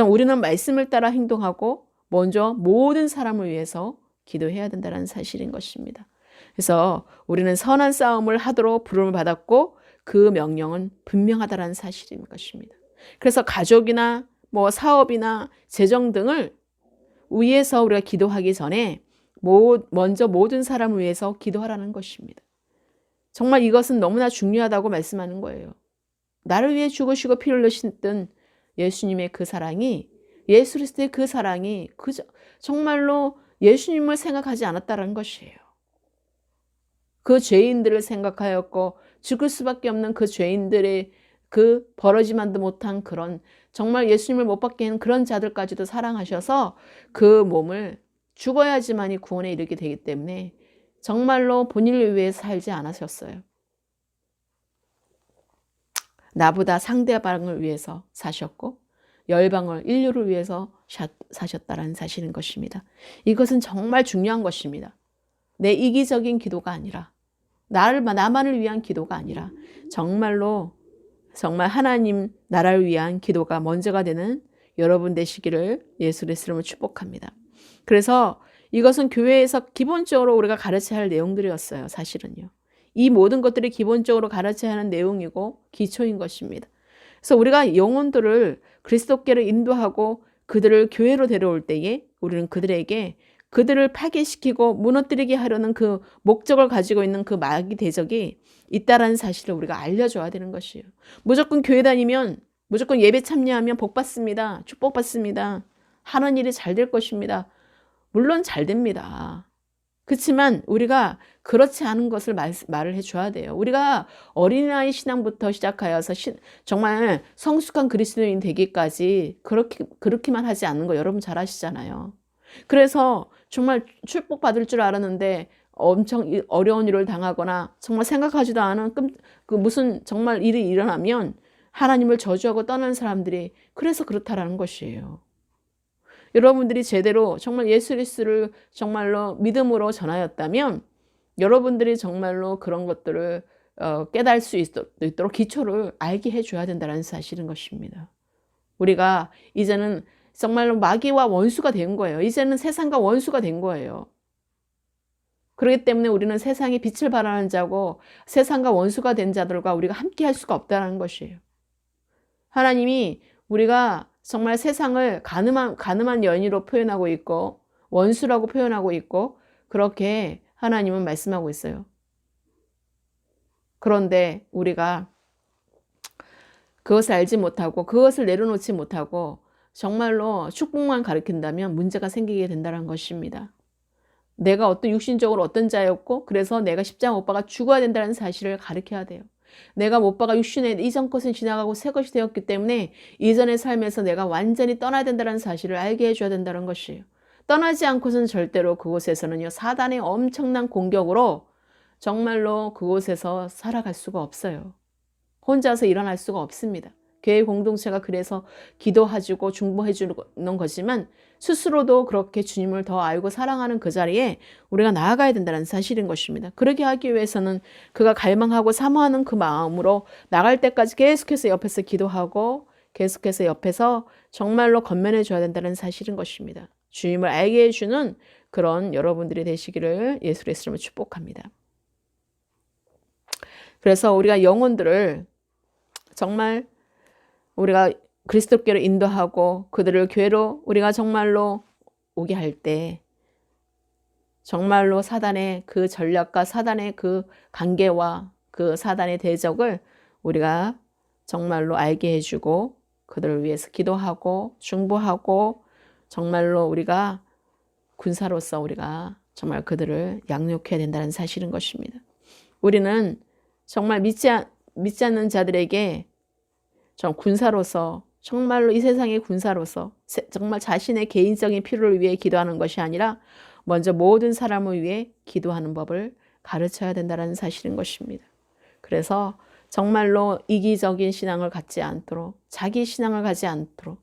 우리는 말씀을 따라 행동하고 먼저 모든 사람을 위해서 기도해야 된다는 사실인 것입니다. 그래서 우리는 선한 싸움을 하도록 부름을 받았고 그 명령은 분명하다는 사실인 것입니다. 그래서 가족이나 사업이나 재정 등을 위해서 우리가 기도하기 전에 먼저 모든 사람을 위해서 기도하라는 것입니다. 정말 이것은 너무나 중요하다고 말씀하는 거예요. 나를 위해 죽으시고 피를 흘리셨던 예수님의 그 사랑이, 예수 그리스도의 그 사랑이 정말로 예수님을 생각하지 않았다는 것이에요. 그 죄인들을 생각하였고 죽을 수밖에 없는 그 죄인들의 그 벌어지만도 못한 그런 정말 예수님을 못 받게 하는 그런 자들까지도 사랑하셔서 그 몸을 죽어야지만이 구원에 이르게 되기 때문에 정말로 본인을 위해 살지 않으셨어요. 나보다 상대방을 위해서 사셨고 열방을 인류를 위해서 사셨다는 사실인 것입니다. 이것은 정말 중요한 것입니다. 내 이기적인 기도가 아니라 나만을 위한 기도가 아니라 정말 하나님 나라를 위한 기도가 먼저가 되는 여러분 되시기를 예수 그리스도로 축복합니다. 그래서 이것은 교회에서 기본적으로 우리가 가르쳐야 할 내용들이었어요. 사실은요. 이 모든 것들이 기본적으로 가르쳐야 하는 내용이고 기초인 것입니다. 그래서 우리가 영혼들을 그리스도께로 인도하고 그들을 교회로 데려올 때에 우리는 그들을 파괴시키고 무너뜨리게 하려는 그 목적을 가지고 있는 그 마귀 대적이 있다라는 사실을 우리가 알려줘야 되는 것이에요. 무조건 교회 다니면 무조건 예배 참여하면 복 받습니다. 축복 받습니다. 하는 일이 잘 될 것입니다. 물론 잘 됩니다. 그렇지만 우리가 그렇지 않은 것을 말을 해줘야 돼요. 우리가 어린아이 신앙부터 시작하여서 정말 성숙한 그리스도인 되기까지 그렇게만 하지 않는 거 여러분 잘 아시잖아요. 그래서 정말 축복받을 줄 알았는데 엄청 어려운 일을 당하거나 정말 생각하지도 않은 무슨 정말 일이 일어나면 하나님을 저주하고 떠나는 사람들이 그래서 그렇다라는 것이에요. 여러분들이 제대로 정말 예수 그리스도를 정말로 믿음으로 전하였다면 여러분들이 정말로 그런 것들을 깨달을 수 있도록 기초를 알게 해줘야 된다는 사실인 것입니다. 우리가 이제는 정말로 마귀와 원수가 된 거예요. 이제는 세상과 원수가 된 거예요. 그렇기 때문에 우리는 세상에 빛을 발하는 자고 세상과 원수가 된 자들과 우리가 함께 할 수가 없다는 것이에요. 하나님이 우리가 정말 세상을 가늠한 연희로 표현하고 있고 원수라고 표현하고 있고 그렇게 하나님은 말씀하고 있어요. 그런데 우리가 그것을 알지 못하고 그것을 내려놓지 못하고 정말로 축복만 가르친다면 문제가 생기게 된다는 것입니다. 내가 육신적으로 어떤 자였고 그래서 내가 십자가 못 박아 죽어야 된다는 사실을 가르쳐야 돼요. 내가 못 박아 육신의 이전 것은 지나가고 새 것이 되었기 때문에 이전의 삶에서 내가 완전히 떠나야 된다는 사실을 알게 해줘야 된다는 것이에요. 떠나지 않고서는 절대로 그곳에서는요 사단의 엄청난 공격으로 정말로 그곳에서 살아갈 수가 없어요. 혼자서 일어날 수가 없습니다. 교회 공동체가 그래서 기도해주고 중보해주는 거지만 스스로도 그렇게 주님을 더 알고 사랑하는 그 자리에 우리가 나아가야 된다는 사실인 것입니다. 그러게 하기 위해서는 그가 갈망하고 사모하는 그 마음으로 나갈 때까지 계속해서 옆에서 기도하고 계속해서 옆에서 정말로 건면해 줘야 된다는 사실인 것입니다. 주님을 알게 해주는 그런 여러분들이 되시기를 예수 그리스도로 축복합니다. 그래서 우리가 영혼들을 정말 우리가 그리스도께로 인도하고 그들을 교회로 우리가 정말로 오게 할 때 정말로 사단의 그 전략과 사단의 그 관계와 그 사단의 대적을 우리가 정말로 알게 해주고 그들을 위해서 기도하고 중보하고 정말로 우리가 군사로서 우리가 정말 그들을 양육해야 된다는 사실인 것입니다. 우리는 정말 믿지 않는 자들에게 군사로서 정말로 이 세상의 군사로서 정말 자신의 개인적인 필요를 위해 기도하는 것이 아니라 먼저 모든 사람을 위해 기도하는 법을 가르쳐야 된다는 사실인 것입니다. 그래서 정말로 이기적인 신앙을 갖지 않도록 자기 신앙을 가지 않도록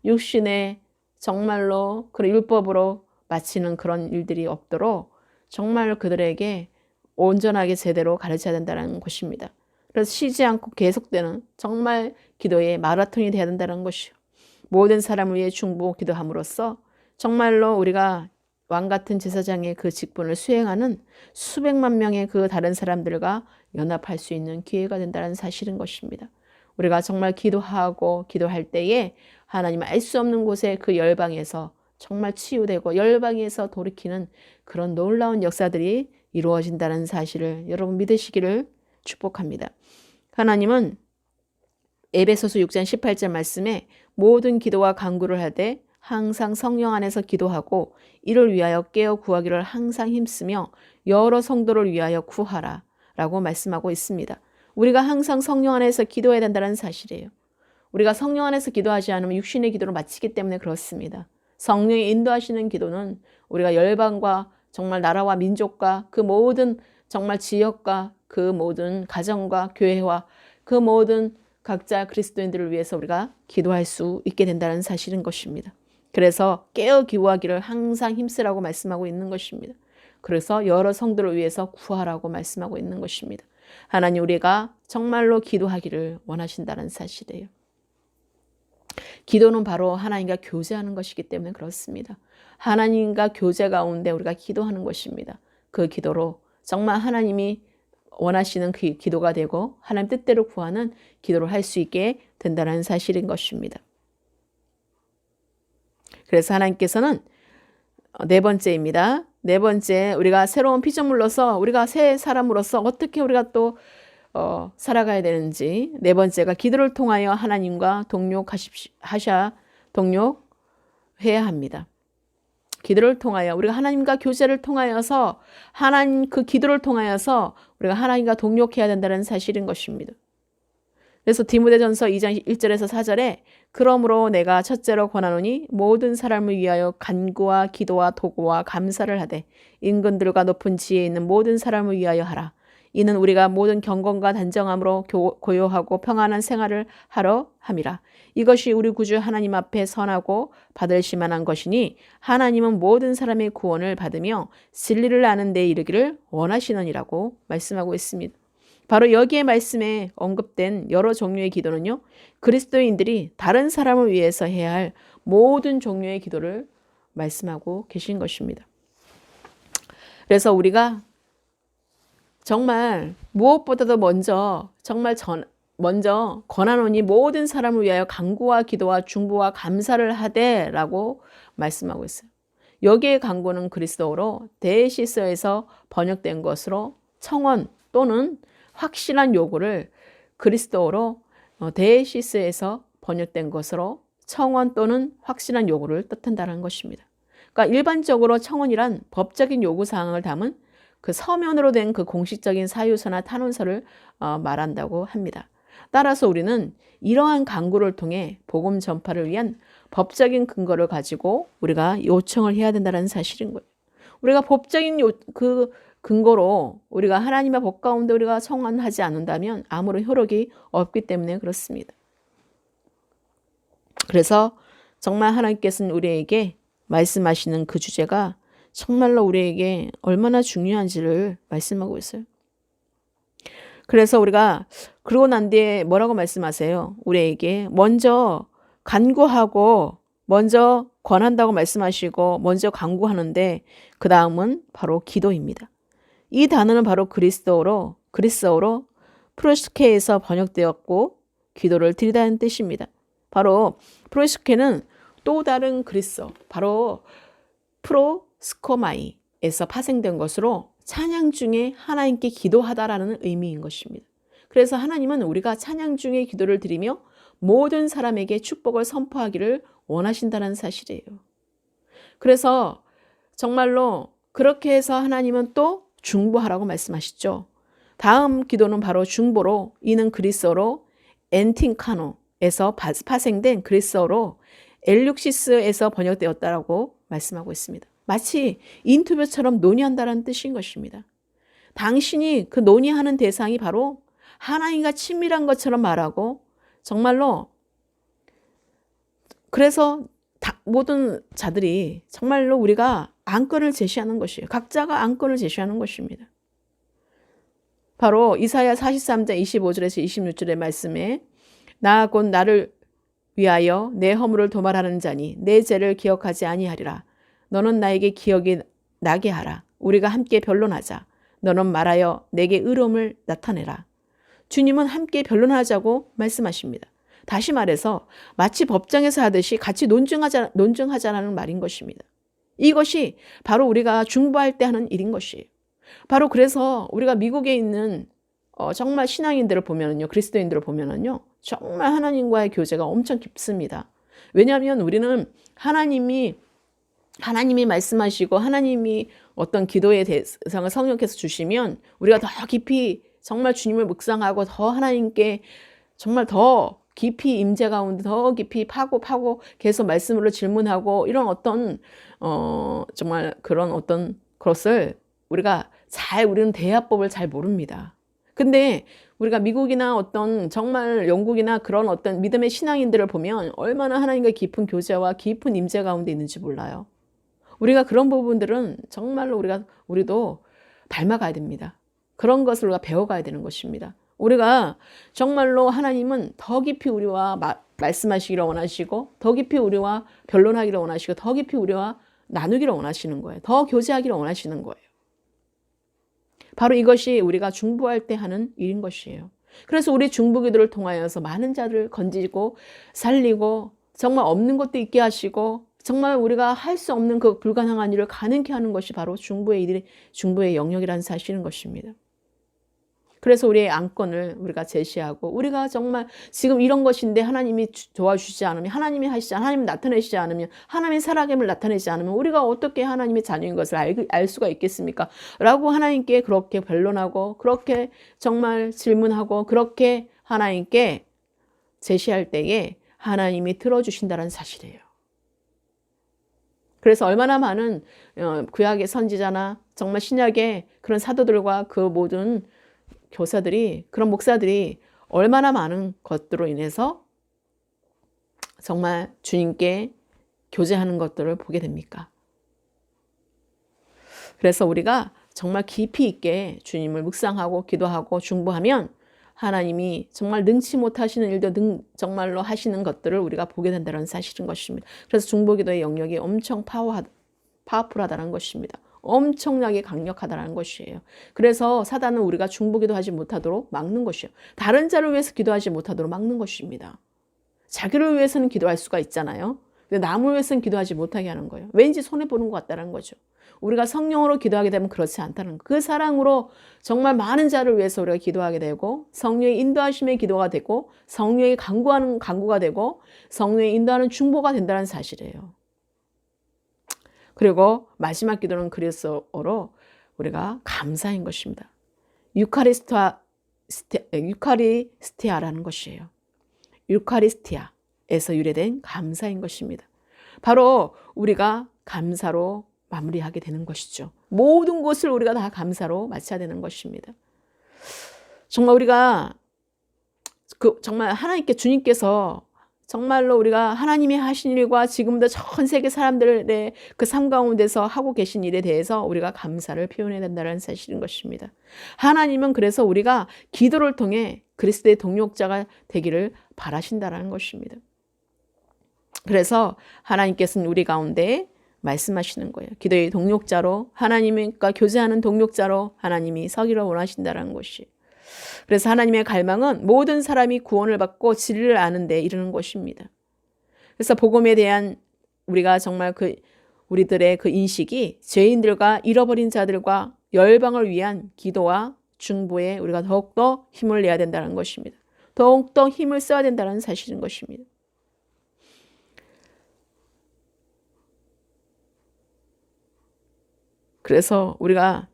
육신의 정말로 그런 율법으로 마치는 그런 일들이 없도록 정말 그들에게 온전하게 제대로 가르쳐야 된다는 것입니다. 그래서 쉬지 않고 계속되는 정말 기도의 마라톤이 되어야 된다는 것이요. 모든 사람을 위해 중보 기도함으로써 정말로 우리가 왕같은 제사장의 그 직분을 수행하는 수백만 명의 그 다른 사람들과 연합할 수 있는 기회가 된다는 사실인 것입니다. 우리가 정말 기도하고 기도할 때에 하나님 알 수 없는 곳에 그 열방에서 정말 치유되고 열방에서 돌이키는 그런 놀라운 역사들이 이루어진다는 사실을 여러분 믿으시기를 축복합니다. 하나님은 에베소서 6장 18절 말씀에 모든 기도와 간구를 하되 항상 성령 안에서 기도하고 이를 위하여 깨어 구하기를 항상 힘쓰며 여러 성도를 위하여 구하라 라고 말씀하고 있습니다. 우리가 항상 성령 안에서 기도해야 된다는 사실이에요. 우리가 성령 안에서 기도하지 않으면 육신의 기도를 마치기 때문에 그렇습니다. 성령이 인도하시는 기도는 우리가 열방과 정말 나라와 민족과 그 모든 정말 지역과 그 모든 가정과 교회와 그 모든 각자 그리스도인들을 위해서 우리가 기도할 수 있게 된다는 사실인 것입니다. 그래서 깨어 기도하기를 항상 힘쓰라고 말씀하고 있는 것입니다. 그래서 여러 성도를 위해서 구하라고 말씀하고 있는 것입니다. 하나님 우리가 정말로 기도하기를 원하신다는 사실이에요. 기도는 바로 하나님과 교제하는 것이기 때문에 그렇습니다. 하나님과 교제 가운데 우리가 기도하는 것입니다. 그 기도로 정말 하나님이 원하시는 그 기도가 되고 하나님 뜻대로 구하는 기도를 할 수 있게 된다는 사실인 것입니다. 그래서 하나님께서는 네 번째입니다. 네 번째, 우리가 새로운 피조물로서 우리가 새 사람으로서 어떻게 우리가 또 살아가야 되는지. 네 번째가 기도를 통하여 하나님과 동력해야 합니다. 기도를 통하여 우리가 하나님과 교제를 통하여서 하나님 그 기도를 통하여서 우리가 하나님과 동력해야 된다는 사실인 것입니다. 그래서 디모데전서 2장 1절에서 4절에 그러므로 내가 첫째로 권하노니 모든 사람을 위하여 간구와 기도와 도구와 감사를 하되 임금들과 높은 지혜에 있는 모든 사람을 위하여 하라. 이는 우리가 모든 경건과 단정함으로 고요하고 평안한 생활을 하러 함이라. 이것이 우리 구주 하나님 앞에 선하고 받으실 만한 것이니 하나님은 모든 사람의 구원을 받으며 진리를 아는 데 이르기를 원하시느니라고 말씀하고 있습니다. 바로 여기에 말씀에 언급된 여러 종류의 기도는요, 그리스도인들이 다른 사람을 위해서 해야 할 모든 종류의 기도를 말씀하고 계신 것입니다. 그래서 우리가 정말 무엇보다도 먼저 권하노니 모든 사람을 위하여 간구와 기도와 중보와 감사를 하되라고 말씀하고 있어요. 여기에 간구는 그리스도어로 데시스에서 번역된 것으로 청원 또는 확실한 요구를 그리스도어로 데시스에서 번역된 것으로 청원 또는 확실한 요구를 뜻한다는 것입니다. 그러니까 일반적으로 청원이란 법적인 요구사항을 담은 그 서면으로 된 그 공식적인 사유서나 탄원서를 말한다고 합니다. 따라서 우리는 이러한 간구를 통해 복음 전파를 위한 법적인 근거를 가지고 우리가 요청을 해야 된다는 사실인 거예요. 우리가 법적인 그 근거로 우리가 하나님의 법 가운데 우리가 청원하지 않는다면 아무런 효력이 없기 때문에 그렇습니다. 그래서 정말 하나님께서는 우리에게 말씀하시는 그 주제가 정말로 우리에게 얼마나 중요한지를 말씀하고 있어요. 그래서 우리가 그러고 난 뒤에 뭐라고 말씀하세요? 우리에게 먼저 간구하고 먼저 권한다고 말씀하시고 먼저 간구하는데 그 다음은 바로 기도입니다. 이 단어는 바로 그리스어로 프로스케에서 번역되었고 기도를 드리다는 뜻입니다. 바로 프로스케는 또 다른 그리스어, 바로 프로스코마이에서 파생된 것으로 찬양 중에 하나님께 기도하다라는 의미인 것입니다. 그래서 하나님은 우리가 찬양 중에 기도를 드리며 모든 사람에게 축복을 선포하기를 원하신다는 사실이에요. 그래서 정말로 그렇게 해서 하나님은 또 중보하라고 말씀하시죠. 다음 기도는 바로 중보로, 이는 그리스어로 엔틴카노에서 파생된 그리스어로 엘육시스에서 번역되었다라고 말씀하고 있습니다. 마치 인터뷰처럼 논의한다는 뜻인 것입니다. 당신이 그 논의하는 대상이 바로 하나님과 친밀한 것처럼 말하고 정말로 그래서 모든 자들이 정말로 우리가 안건을 제시하는 것이에요. 각자가 안건을 제시하는 것입니다. 바로 이사야 43장 25절에서 26절의 말씀에 나 곧 나를 위하여 내 허물을 도말하는 자니 내 죄를 기억하지 아니하리라. 너는 나에게 기억이 나게 하라. 우리가 함께 변론하자. 너는 말하여 내게 의로움을 나타내라. 주님은 함께 변론하자고 말씀하십니다. 다시 말해서 마치 법정에서 하듯이 같이 논증하자라는 말인 것입니다. 이것이 바로 우리가 중보할 때 하는 일인 것이에요. 바로 그래서 우리가 미국에 있는 정말 신앙인들을 보면은요, 그리스도인들을 보면은요, 정말 하나님과의 교제가 엄청 깊습니다. 왜냐하면 우리는 하나님이 말씀하시고 하나님이 어떤 기도의 대상을 성령께서 주시면 우리가 더 깊이 정말 주님을 묵상하고 더 하나님께 정말 더 깊이 임재 가운데 더 깊이 파고 계속 말씀으로 질문하고 이런 어떤 정말 그런 어떤 것을 우리는 대화법을 잘 모릅니다. 근데 우리가 미국이나 어떤 정말 영국이나 그런 어떤 믿음의 신앙인들을 보면 얼마나 하나님과 깊은 교제와 깊은 임재 가운데 있는지 몰라요. 우리가 그런 부분들은 정말로 우리도 닮아가야 됩니다. 그런 것을 우리가 배워가야 되는 것입니다. 우리가 정말로 하나님은 더 깊이 우리와 말씀하시기를 원하시고 더 깊이 우리와 변론하기를 원하시고 더 깊이 우리와 나누기를 원하시는 거예요. 더 교제하기를 원하시는 거예요. 바로 이것이 우리가 중보할 때 하는 일인 것이에요. 그래서 우리 중보기도를 통하여서 많은 자를 건지고 살리고 정말 없는 것도 있게 하시고 정말 우리가 할 수 없는 그 불가능한 일을 가능케 하는 것이 바로 중보의 영역이라는 사실인 것입니다. 그래서 우리의 안건을 우리가 제시하고 우리가 정말 지금 이런 것인데 하나님이 도와주시지 않으면 하나님이 나타내시지 않으면 하나님의 살아계심을 나타내지 않으면 우리가 어떻게 하나님의 자녀인 것을 알 수가 있겠습니까? 라고 하나님께 그렇게 변론하고 그렇게 정말 질문하고 그렇게 하나님께 제시할 때에 하나님이 들어주신다는 사실이에요. 그래서 얼마나 많은 구약의 선지자나 정말 신약의 그런 사도들과 그 모든 교사들이 그런 목사들이 얼마나 많은 것들로 인해서 정말 주님께 교제하는 것들을 보게 됩니까? 그래서 우리가 정말 깊이 있게 주님을 묵상하고 기도하고 중보하면 하나님이 정말 능치 못하시는 일도 정말로 하시는 것들을 우리가 보게 된다는 사실인 것입니다. 그래서 중보기도의 영역이 엄청 파워풀하다는 것입니다. 엄청나게 강력하다는 것이에요. 그래서 사단은 우리가 중보기도하지 못하도록 막는 것이에요. 다른 자를 위해서 기도하지 못하도록 막는 것입니다. 자기를 위해서는 기도할 수가 있잖아요. 근데 남을 위해서는 기도하지 못하게 하는 거예요. 왠지 손해보는 것 같다는 거죠. 우리가 성령으로 기도하게 되면 그렇지 않다는 거. 그 사랑으로 정말 많은 자를 위해서 우리가 기도하게 되고 성령의 인도하심의 기도가 되고 성령의 간구하는 간구가 되고 성령의 인도하는 중보가 된다는 사실이에요. 그리고 마지막 기도는 그리스어로 우리가 감사인 것입니다. 유카리스티아라는 것이에요. 유카리스티아에서 유래된 감사인 것입니다. 바로 우리가 감사로 마무리하게 되는 것이죠. 모든 것을 우리가 다 감사로 마쳐야 되는 것입니다. 정말 우리가 정말 하나님께 주님께서 정말로 우리가 하나님이 하신 일과 지금도 전 세계 사람들의 그 삶 가운데서 하고 계신 일에 대해서 우리가 감사를 표현해야 된다는 사실인 것입니다. 하나님은 그래서 우리가 기도를 통해 그리스도의 동력자가 되기를 바라신다는 것입니다. 그래서 하나님께서는 우리 가운데 말씀하시는 거예요. 기도의 동력자로, 하나님과 교제하는 동력자로 하나님이 서기를 원하신다는 것이. 그래서 하나님의 갈망은 모든 사람이 구원을 받고 진리를 아는 데 이르는 것입니다. 그래서 복음에 대한 우리가 정말 우리들의 그 인식이 죄인들과 잃어버린 자들과 열방을 위한 기도와 중보에 우리가 더욱더 힘을 내야 된다는 것입니다. 더욱더 힘을 써야 된다는 사실인 것입니다. 그래서 우리가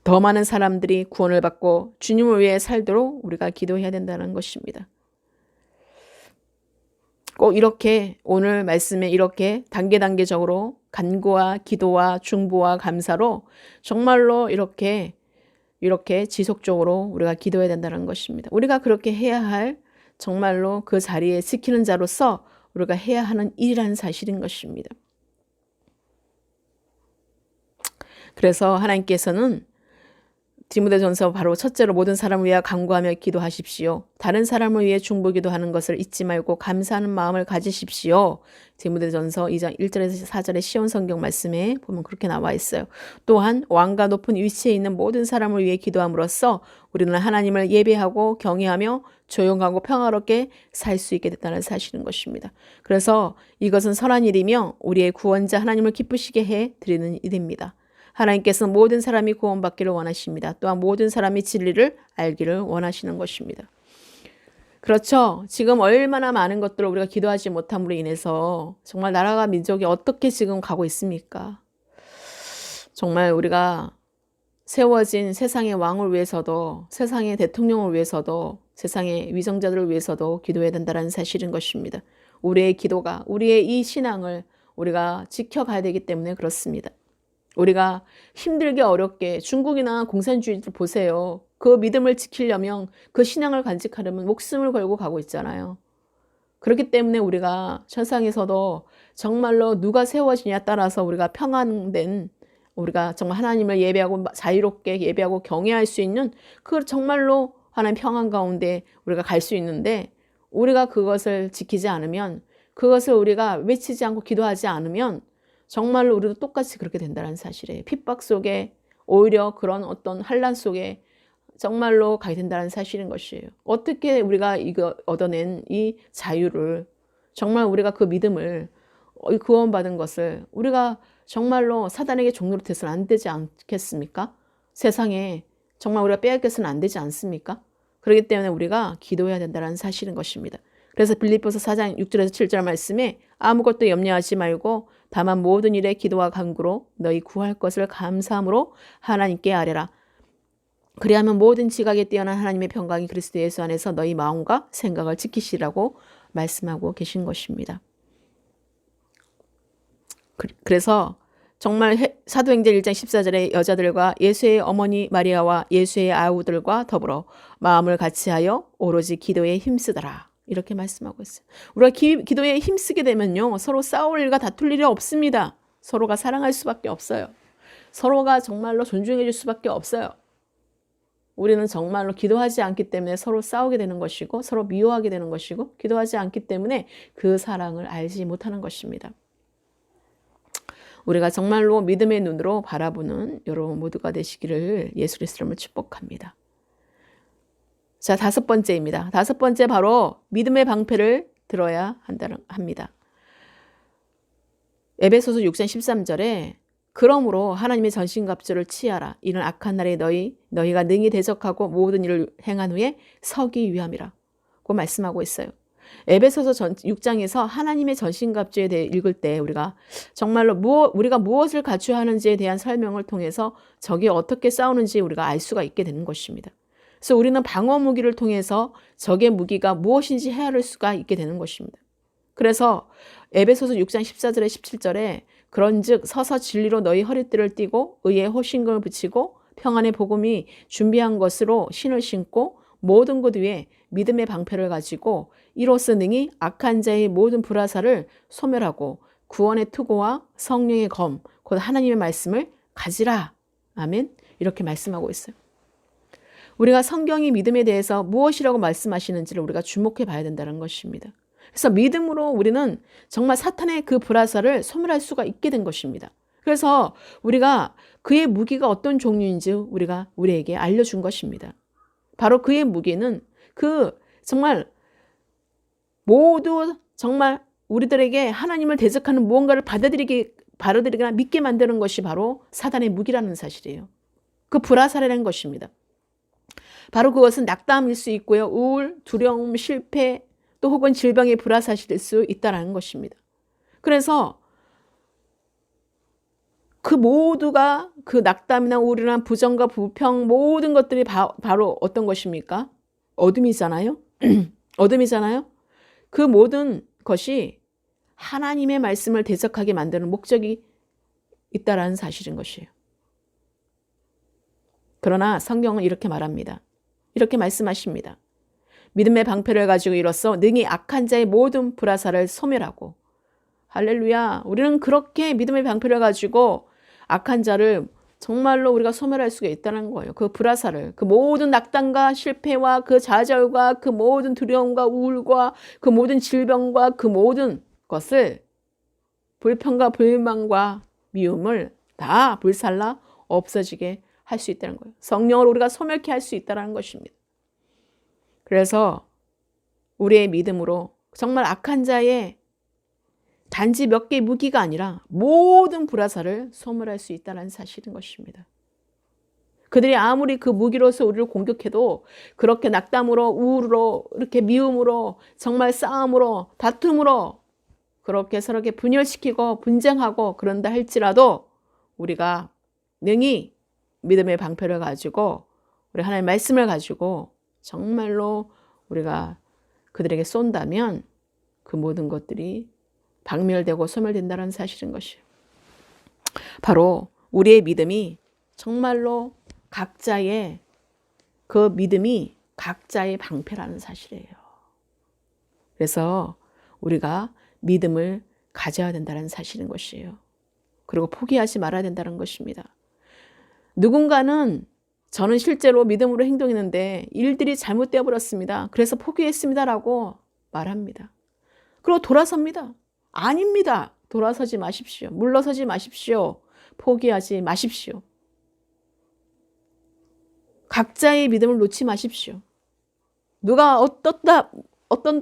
더 많은 사람들이 구원을 받고 주님을 위해 살도록 우리가 기도해야 된다는 것입니다. 꼭 이렇게 오늘 말씀에 이렇게 단계적으로 간구와 기도와 중보와 감사로 정말로 이렇게 지속적으로 우리가 기도해야 된다는 것입니다. 우리가 그렇게 해야 할 정말로 그 자리에 지키는 자로서 우리가 해야 하는 일이라는 사실인 것입니다. 그래서 하나님께서는 디모데전서 바로 첫째로 모든 사람을 위하여 간구하며 기도하십시오. 다른 사람을 위해 중보 기도하는 것을 잊지 말고 감사하는 마음을 가지십시오. 디모데전서 2장 1절에서 4절의 시온 성경 말씀에 보면 그렇게 나와 있어요. 또한 왕과 높은 위치에 있는 모든 사람을 위해 기도함으로써 우리는 하나님을 예배하고 경외하며 조용하고 평화롭게 살 수 있게 됐다는 사실인 것입니다. 그래서 이것은 선한 일이며 우리의 구원자 하나님을 기쁘시게 해 드리는 일입니다. 하나님께서는 모든 사람이 구원받기를 원하십니다. 또한 모든 사람이 진리를 알기를 원하시는 것입니다. 그렇죠. 지금 얼마나 많은 것들을 우리가 기도하지 못함으로 인해서 정말 나라가 민족이 어떻게 지금 가고 있습니까? 정말 우리가 세워진 세상의 왕을 위해서도, 세상의 대통령을 위해서도, 세상의 위정자들을 위해서도 기도해야 된다는 사실인 것입니다. 우리의 기도가, 우리의 이 신앙을 우리가 지켜가야 되기 때문에 그렇습니다. 우리가 힘들게 어렵게 중국이나 공산주의들 보세요. 그 믿음을 지키려면, 그 신앙을 간직하려면 목숨을 걸고 가고 있잖아요. 그렇기 때문에 우리가 세상에서도 정말로 누가 세워지냐에 따라서 우리가 평안된, 우리가 정말 하나님을 예배하고 자유롭게 예배하고 경외할 수 있는 그 정말로 하나님 평안 가운데 우리가 갈 수 있는데, 우리가 그것을 지키지 않으면, 그것을 우리가 외치지 않고 기도하지 않으면 정말로 우리도 똑같이 그렇게 된다는 사실이에요. 핍박 속에, 오히려 그런 어떤 환난 속에 정말로 가게 된다는 사실인 것이에요. 어떻게 우리가 이거 얻어낸 이 자유를, 정말 우리가 그 믿음을, 구원받은 것을 우리가 정말로 사단에게 종로로 돼서는 안 되지 않겠습니까? 세상에 정말 우리가 빼앗겨서는 안 되지 않습니까? 그렇기 때문에 우리가 기도해야 된다는 사실인 것입니다. 그래서 빌립보서 4장 6절에서 7절 말씀에 아무것도 염려하지 말고 다만 모든 일에 기도와 간구로 너희 구할 것을 감사함으로 하나님께 아뢰라. 그리하면 모든 지각에 뛰어난 하나님의 평강이 그리스도 예수 안에서 너희 마음과 생각을 지키시라고 말씀하고 계신 것입니다. 그래서 정말 사도행전 1장 14절에 여자들과 예수의 어머니 마리아와 예수의 아우들과 더불어 마음을 같이하여 오로지 기도에 힘쓰더라. 이렇게 말씀하고 있어요. 우리가 기도에 힘쓰게 되면요, 서로 싸울 일과 다툴 일이 없습니다. 서로가 사랑할 수밖에 없어요. 서로가 정말로 존중해 줄 수밖에 없어요. 우리는 정말로 기도하지 않기 때문에 서로 싸우게 되는 것이고 서로 미워하게 되는 것이고, 기도하지 않기 때문에 그 사랑을 알지 못하는 것입니다. 우리가 정말로 믿음의 눈으로 바라보는 여러분 모두가 되시기를 예수 그리스도로 축복합니다. 자, 5번째입니다. 5번째 바로 믿음의 방패를 들어야 합니다. 에베소서 6장 13절에 그러므로 하나님의 전신갑주를 취하라. 이는 악한 날에 너희가 능히 대적하고 모든 일을 행한 후에 서기 위함이라. 고 말씀하고 있어요. 에베소서 6장에서 하나님의 전신갑주에 대해 읽을 때 우리가 정말로 우리가 무엇을 갖춰야 하는지에 대한 설명을 통해서 적이 어떻게 싸우는지 우리가 알 수가 있게 되는 것입니다. 그래서 우리는 방어 무기를 통해서 적의 무기가 무엇인지 헤아릴 수가 있게 되는 것입니다. 그래서 에베소서 6장 14절에 17절에 그런즉 서서 진리로 너희 허리띠를 띠고 의의 호신금을 붙이고 평안의 복음이 준비한 것으로 신을 신고 모든 것 위에 믿음의 방패를 가지고 이로써 능히 악한 자의 모든 불화살을 소멸하고 구원의 투구와 성령의 검, 곧 하나님의 말씀을 가지라. 아멘. 이렇게 말씀하고 있어요. 우리가 성경이 믿음에 대해서 무엇이라고 말씀하시는지를 우리가 주목해 봐야 된다는 것입니다. 그래서 믿음으로 우리는 정말 사탄의 그 불화살을 소멸할 수가 있게 된 것입니다. 그래서 우리가 그의 무기가 어떤 종류인지 우리가 우리에게 알려준 것입니다. 바로 그의 무기는 그 정말 모두 정말 우리들에게 하나님을 대적하는 무언가를 받아들이거나 믿게 만드는 것이 바로 사단의 무기라는 사실이에요. 그 불화살이라는 것입니다. 바로 그것은 낙담일 수 있고요. 우울, 두려움, 실패, 또 혹은 질병의 불화살일 수 있다는 것입니다. 그래서 그 모두가 그 낙담이나 우울이나 부정과 불평 모든 것들이 바로 어떤 것입니까? 어둠이잖아요. 어둠이잖아요. 그 모든 것이 하나님의 말씀을 대적하게 만드는 목적이 있다라는 사실인 것이에요. 그러나 성경은 이렇게 말합니다. 이렇게 말씀하십니다. 믿음의 방패를 가지고 이로써 능히 악한 자의 모든 불화살을 소멸하고, 할렐루야. 우리는 그렇게 믿음의 방패를 가지고 악한 자를 정말로 우리가 소멸할 수가 있다는 거예요. 그 불화살을, 그 모든 낙담과 실패와 그 좌절과 그 모든 두려움과 우울과 그 모든 질병과 그 모든 것을, 불평과 불만과 미움을 다 불살라 없어지게 할 수 있다는 거예요. 성령을 우리가 소멸케 할 수 있다는 것입니다. 그래서 우리의 믿음으로 정말 악한 자의 단지 몇 개의 무기가 아니라 모든 불화살을 소멸할 수 있다는 사실인 것입니다. 그들이 아무리 그 무기로서 우리를 공격해도 그렇게 낙담으로, 우울로, 이렇게 미움으로, 정말 싸움으로, 다툼으로 그렇게 서로에게 분열시키고 분쟁하고 그런다 할지라도 우리가 능히 믿음의 방패를 가지고 우리 하나님의 말씀을 가지고 정말로 우리가 그들에게 쏜다면 그 모든 것들이 박멸되고 소멸된다는 사실인 것이에요. 바로 우리의 믿음이 정말로 각자의 그 믿음이 각자의 방패라는 사실이에요. 그래서 우리가 믿음을 가져야 된다는 사실인 것이에요. 그리고 포기하지 말아야 된다는 것입니다. 누군가는 저는 실제로 믿음으로 행동했는데 일들이 잘못되어 버렸습니다. 그래서 포기했습니다라고 말합니다. 그리고 돌아섭니다. 아닙니다. 돌아서지 마십시오. 물러서지 마십시오. 포기하지 마십시오. 각자의 믿음을 놓지 마십시오. 누가 어떤다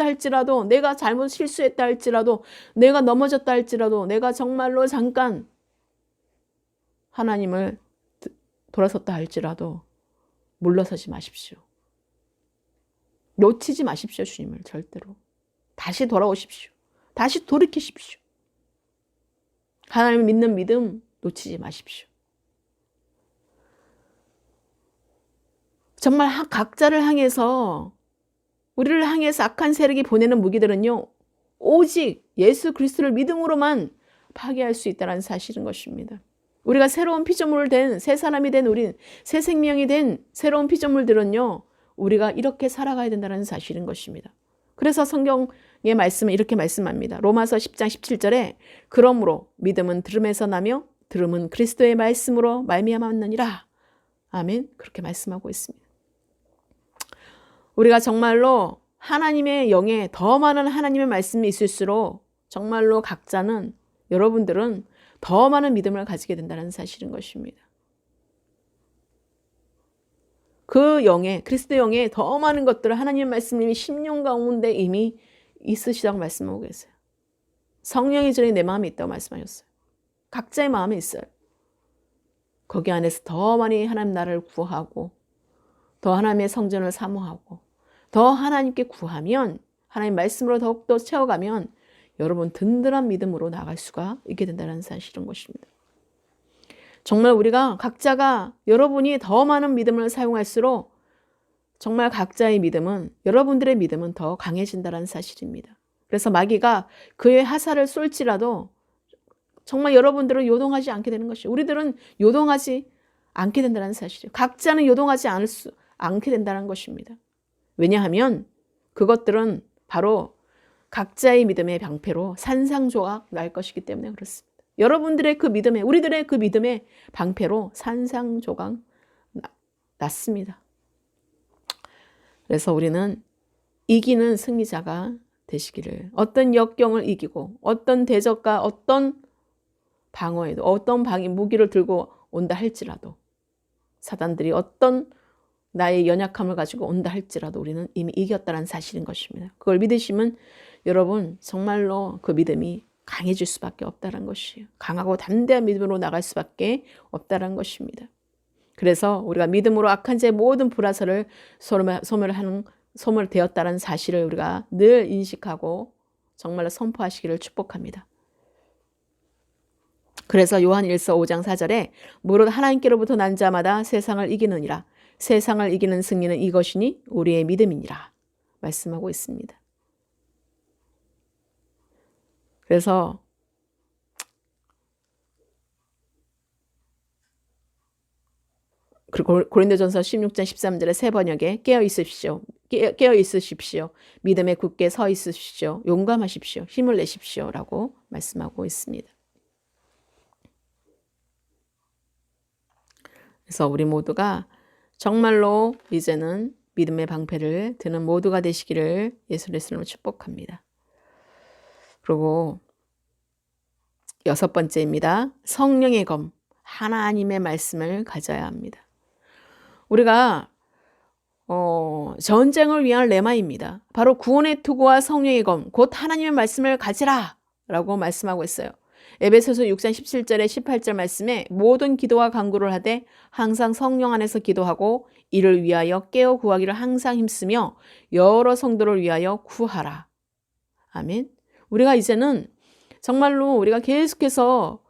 할지라도, 내가 잘못 실수했다 할지라도, 내가 넘어졌다 할지라도, 내가 정말로 잠깐 하나님을 돌아섰다 할지라도 물러서지 마십시오. 놓치지 마십시오. 주님을 절대로. 다시 돌아오십시오. 다시 돌이키십시오. 하나님을 믿는 믿음 놓치지 마십시오. 정말 각자를 향해서, 우리를 향해서 악한 세력이 보내는 무기들은요, 오직 예수 그리스도를 믿음으로만 파괴할 수 있다는 사실인 것입니다. 우리가 새로운 피조물 된, 새 사람이 된 우리, 새 생명이 된 새로운 피조물들은요, 우리가 이렇게 살아가야 된다는 사실인 것입니다. 그래서 성경의 말씀은 이렇게 말씀합니다. 로마서 10장 17절에 그러므로 믿음은 들음에서 나며 들음은 그리스도의 말씀으로 말미암았느니라. 아멘. 그렇게 말씀하고 있습니다. 우리가 정말로 하나님의 영에 더 많은 하나님의 말씀이 있을수록 정말로 각자는, 여러분들은 더 많은 믿음을 가지게 된다는 사실인 것입니다. 그 영에, 그리스도 영에 더 많은 것들을 하나님의 말씀님이 심령 가운데 이미 있으시다고 말씀하고 계세요. 성령이 전에 내 마음에 있다고 말씀하셨어요. 각자의 마음에 있어요. 거기 안에서 더 많이 하나님 나라를 구하고, 더 하나님의 성전을 사모하고, 더 하나님께 구하면, 하나님 말씀으로 더욱더 채워가면 여러분 든든한 믿음으로 나갈 수가 있게 된다는 사실인 것입니다. 정말 우리가 각자가, 여러분이 더 많은 믿음을 사용할수록 정말 각자의 믿음은, 여러분들의 믿음은 더 강해진다는 사실입니다. 그래서 마귀가 그의 화살을 쏠지라도 정말 여러분들은 요동하지 않게 되는 것이에요. 우리들은 요동하지 않게 된다는 사실이에요. 각자는 요동하지 않게 된다는 것입니다. 왜냐하면 그것들은 바로 각자의 믿음의 방패로 산상조각 날 것이기 때문에 그렇습니다. 여러분들의 그 믿음에, 우리들의 그 믿음의 방패로 산상조각 났습니다. 그래서 우리는 이기는 승리자가 되시기를, 어떤 역경을 이기고 어떤 대적과 어떤 방어에도 어떤 무기를 들고 온다 할지라도, 사단들이 어떤 나의 연약함을 가지고 온다 할지라도 우리는 이미 이겼다는 사실인 것입니다. 그걸 믿으시면 여러분 정말로 그 믿음이 강해질 수밖에 없다는 것이에요. 강하고 담대한 믿음으로 나갈 수밖에 없다는 것입니다. 그래서 우리가 믿음으로 악한 자의 모든 불화설을 소멸되었다는 사실을 우리가 늘 인식하고 정말로 선포하시기를 축복합니다. 그래서 요한일서 5장 4절에 무릇 하나님께로부터 난 자마다 세상을 이기느니라. 세상을 이기는 승리는 이것이니 우리의 믿음이니라 말씀하고 있습니다. 그래서 그리고 고린도전서 16장 13절에 세 번역에 깨어 있으십시오. 믿음에 굳게 서 있으십시오. 용감하십시오. 힘을 내십시오. 라고 말씀하고 있습니다. 그래서 우리 모두가 정말로 이제는 믿음의 방패를 드는 모두가 되시기를 예수 그리스도로 축복합니다. 그리고 6번째입니다. 성령의 검, 하나님의 말씀을 가져야 합니다. 우리가 전쟁을 위한 레마입니다. 바로 구원의 투구와 성령의 검, 곧 하나님의 말씀을 가지라 라고 말씀하고 있어요. 에베소서 6장 17절에 18절 말씀에 모든 기도와 간구를 하되 항상 성령 안에서 기도하고 이를 위하여 깨어 구하기를 항상 힘쓰며 여러 성도를 위하여 구하라. 아멘. 우리가 이제는 정말로 우리가 계속해서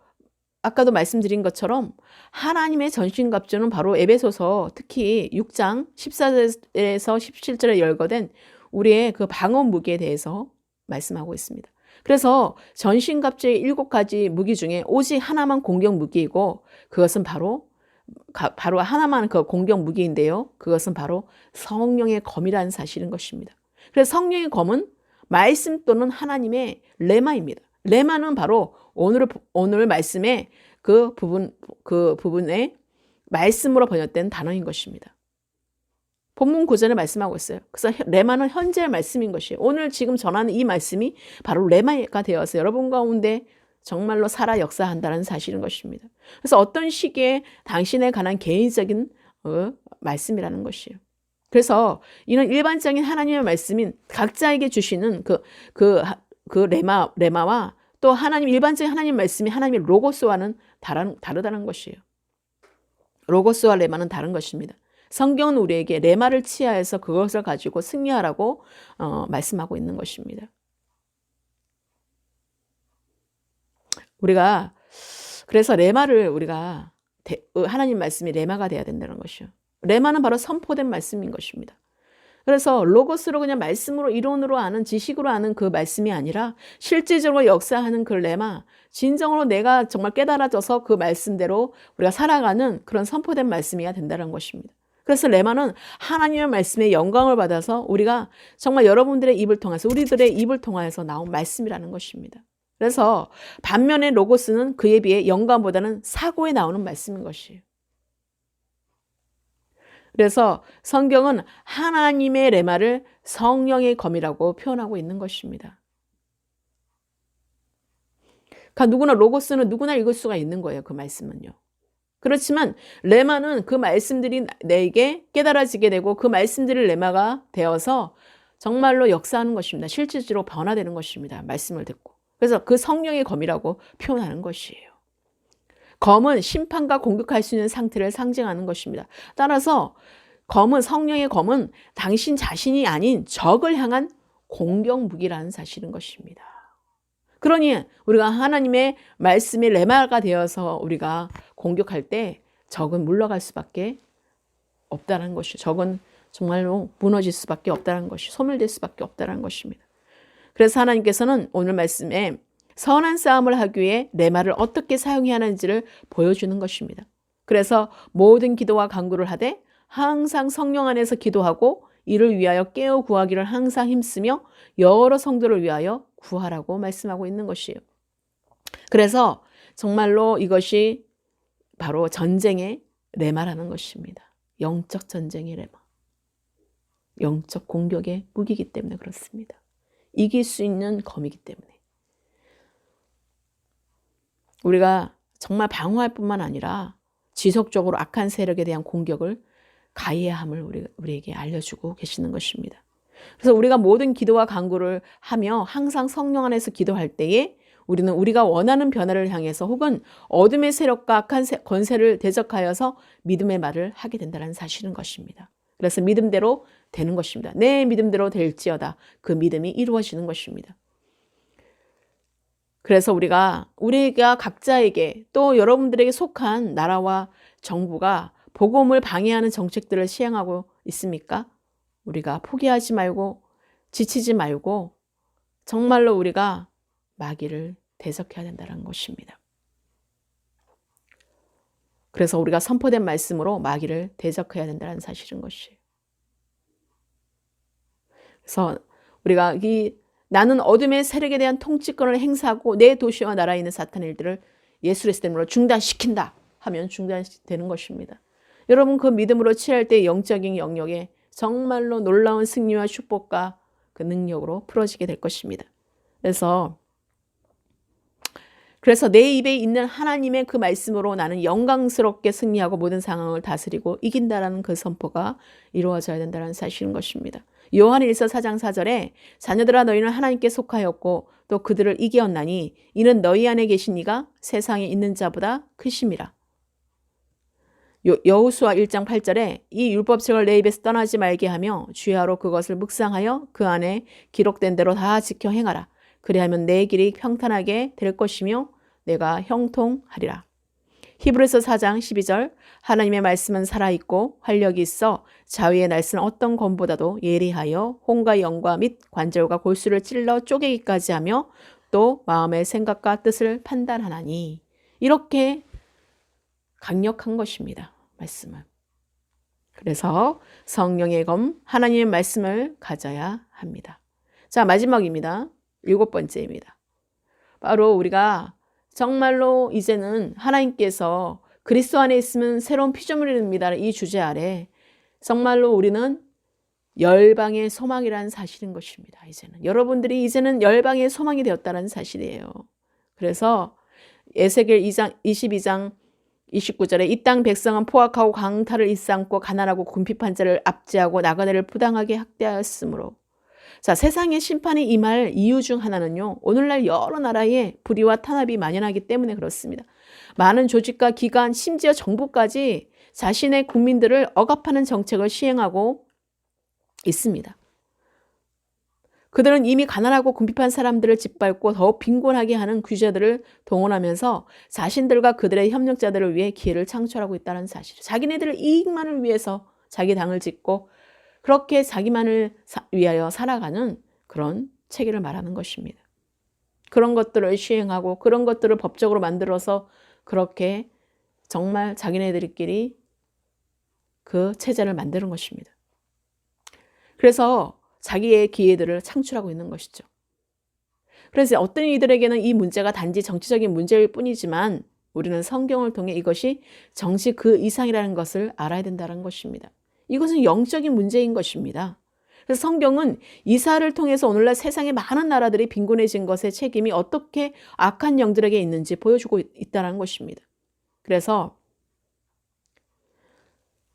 아까도 말씀드린 것처럼 하나님의 전신갑주는 바로 에베소서 특히 6장 14절에서 17절에 열거된 우리의 그 방어 무기에 대해서 말씀하고 있습니다. 그래서 전신갑주의 7가지 무기 중에 오직 하나만 공격 무기이고 그것은 바로 하나만 그 공격 무기인데요. 그것은 바로 성령의 검이라는 사실인 것입니다. 그래서 성령의 검은 말씀 또는 하나님의 레마입니다. 레마는 바로 오늘 말씀의 그 부분에 말씀으로 번역된 단어인 것입니다. 본문 구절에 말씀하고 있어요. 그래서 레마는 현재의 말씀인 것이에요. 오늘 지금 전하는 이 말씀이 바로 레마가 되어서 여러분 가운데 정말로 살아 역사한다는 사실인 것입니다. 그래서 어떤 시기에 당신에 관한 개인적인 말씀이라는 것이에요. 그래서 이는 일반적인 하나님의 말씀인 각자에게 주시는 그 레마와 또 일반적인 하나님 말씀이 하나님의 로고스와는 다르다는 것이에요. 로고스와 레마는 다른 것입니다. 성경은 우리에게 레마를 치하해서 그것을 가지고 승리하라고 말씀하고 있는 것입니다. 우리가 그래서 레마를 우리가 하나님 말씀이 레마가 돼야 된다는 것이요. 레마는 바로 선포된 말씀인 것입니다. 그래서 로고스로 그냥 말씀으로 이론으로 아는 지식으로 아는 그 말씀이 아니라 실제적으로 역사하는 그 레마, 진정으로 내가 정말 깨달아져서 그 말씀대로 우리가 살아가는 그런 선포된 말씀이어야 된다는 것입니다. 그래서 레마는 하나님의 말씀에 영광을 받아서 우리가 정말 여러분들의 입을 통해서 우리들의 입을 통해서 나온 말씀이라는 것입니다. 그래서 반면에 로고스는 그에 비해 영광보다는 사고에 나오는 말씀인 것이에요. 그래서 성경은 하나님의 레마를 성령의 검이라고 표현하고 있는 것입니다. 그러니까 누구나 읽을 수가 있는 거예요. 그 말씀은요. 그렇지만 레마는 그 말씀들이 내게 깨달아지게 되고 그 말씀들이 레마가 되어서 정말로 역사하는 것입니다. 실질적으로 변화되는 것입니다. 말씀을 듣고. 그래서 그 성령의 검이라고 표현하는 것이에요. 검은 심판과 공격할 수 있는 상태를 상징하는 것입니다. 따라서 성령의 검은 당신 자신이 아닌 적을 향한 공격 무기라는 사실인 것입니다. 그러니 우리가 하나님의 말씀이 레마가 되어서 우리가 공격할 때 적은 물러갈 수밖에 없다는 것이죠. 적은 정말로 무너질 수밖에 없다는 것이, 소멸될 수밖에 없다는 것입니다. 그래서 하나님께서는 오늘 말씀에 선한 싸움을 하기 위해 레마를 어떻게 사용해야 하는지를 보여주는 것입니다. 그래서 모든 기도와 간구를 하되 항상 성령 안에서 기도하고 이를 위하여 깨어 구하기를 항상 힘쓰며 여러 성도를 위하여 구하라고 말씀하고 있는 것이에요. 그래서 정말로 이것이 바로 전쟁의 레마라는 것입니다. 영적 전쟁의 레마. 영적 공격의 무기이기 때문에 그렇습니다. 이길 수 있는 검이기 때문에. 우리가 정말 방어할 뿐만 아니라 지속적으로 악한 세력에 대한 공격을 가해야 함을 우리에게 알려주고 계시는 것입니다. 그래서 우리가 모든 기도와 간구를 하며 항상 성령 안에서 기도할 때에 우리는 우리가 원하는 변화를 향해서 혹은 어둠의 세력과 악한 권세를 대적하여서 믿음의 말을 하게 된다는 사실인 것입니다. 그래서 믿음대로 되는 것입니다. 내 믿음대로 될지어다. 그 믿음이 이루어지는 것입니다. 그래서 우리가 각자에게 또 여러분들에게 속한 나라와 정부가 복음을 방해하는 정책들을 시행하고 있습니까? 우리가 포기하지 말고 지치지 말고 정말로 우리가 마귀를 대적해야 된다는 것입니다. 그래서 우리가 선포된 말씀으로 마귀를 대적해야 된다는 사실인 것이에요. 그래서 우리가 나는 어둠의 세력에 대한 통치권을 행사하고 내 도시와 나라에 있는 사탄의 일들을 예수 그리스도의 이름으로 중단시킨다 하면 중단되는 것입니다. 여러분 그 믿음으로 취할 때 영적인 영역에 정말로 놀라운 승리와 축복과 그 능력으로 풀어지게 될 것입니다. 그래서 내 입에 있는 하나님의 그 말씀으로 나는 영광스럽게 승리하고 모든 상황을 다스리고 이긴다라는 그 선포가 이루어져야 된다는 사실인 것입니다. 요한일서 4장 4절에 자녀들아 너희는 하나님께 속하였고 또 그들을 이기었나니 이는 너희 안에 계신 이가 세상에 있는 자보다 크심이라. 여호수아 1장 8절에 이 율법책을 내 입에서 떠나지 말게 하며 주야로 그것을 묵상하여 그 안에 기록된 대로 다 지켜 행하라. 그리하면 내 길이 평탄하게 될 것이며 내가 형통하리라. 히브리서 4장 12절 하나님의 말씀은 살아있고 활력이 있어 자위의 날쌘 어떤 검보다도 예리하여 혼과 영과 및 관절과 골수를 찔러 쪼개기까지 하며 또 마음의 생각과 뜻을 판단하나니. 이렇게 강력한 것입니다. 말씀은. 그래서 성령의 검 하나님의 말씀을 가져야 합니다. 자, 마지막입니다. 7번째입니다. 바로 우리가 정말로 이제는 하나님께서 그리스도 안에 있으면 새로운 피조물입니다. 이 주제 아래 정말로 우리는 열방의 소망이라는 사실인 것입니다. 여러분들이 이제는 열방의 소망이 되었다는 사실이에요. 그래서 에스겔 22장 29절에 이 땅 백성은 포악하고 강탈을 일삼고 가난하고 궁핍한 자를 압제하고 나그네를 부당하게 학대하였으므로. 자, 세상의 심판이 임할 이유 중 하나는요, 오늘날 여러 나라에 불의와 탄압이 만연하기 때문에 그렇습니다. 많은 조직과 기관, 심지어 정부까지 자신의 국민들을 억압하는 정책을 시행하고 있습니다. 그들은 이미 가난하고 궁핍한 사람들을 짓밟고 더욱 빈곤하게 하는 규제들을 동원하면서 자신들과 그들의 협력자들을 위해 기회를 창출하고 있다는 사실. 자기네들의 이익만을 위해서 자기 당을 짓고 그렇게 자기만을 위하여 살아가는 그런 체계를 말하는 것입니다. 그런 것들을 시행하고 그런 것들을 법적으로 만들어서 그렇게 정말 자기네들끼리 그 체제를 만드는 것입니다. 그래서 자기의 기회들을 창출하고 있는 것이죠. 그래서 어떤 이들에게는 이 문제가 단지 정치적인 문제일 뿐이지만 우리는 성경을 통해 이것이 정치 그 이상이라는 것을 알아야 된다는 것입니다. 이것은 영적인 문제인 것입니다. 그래서 성경은 이사를 통해서 오늘날 세상의 많은 나라들이 빈곤해진 것의 책임이 어떻게 악한 영들에게 있는지 보여주고 있다는 것입니다. 그래서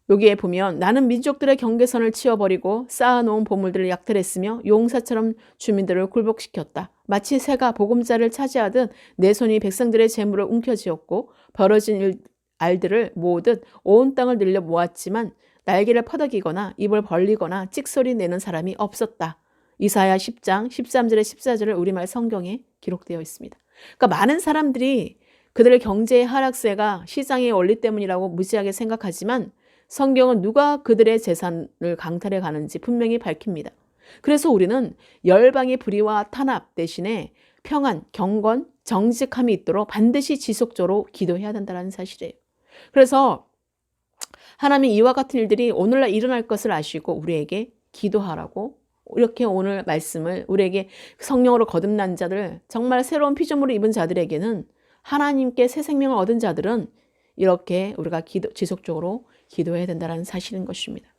여기에 보면 나는 민족들의 경계선을 치워버리고 쌓아놓은 보물들을 약탈했으며 용사처럼 주민들을 굴복시켰다. 마치 새가 보금자를 차지하듯 내 손이 백성들의 재물을 움켜쥐었고 벌어진 알들을 모으듯 온 땅을 늘려 모았지만 날개를 퍼덕이거나 입을 벌리거나 찍소리 내는 사람이 없었다. 이사야 10장 13절에 14절을 우리말 성경에 기록되어 있습니다. 그러니까 많은 사람들이 그들의 경제의 하락세가 시장의 원리 때문이라고 무지하게 생각하지만 성경은 누가 그들의 재산을 강탈해 가는지 분명히 밝힙니다. 그래서 우리는 열방의 불의와 탄압 대신에 평안, 경건, 정직함이 있도록 반드시 지속적으로 기도해야 된다는 사실이에요. 그래서 하나님이 이와 같은 일들이 오늘날 일어날 것을 아시고 우리에게 기도하라고 이렇게 오늘 말씀을 우리에게 성령으로 거듭난 자들, 정말 새로운 피조물을 입은 자들에게는 하나님께 새 생명을 얻은 자들은 이렇게 우리가 지속적으로 기도해야 된다는 사실인 것입니다.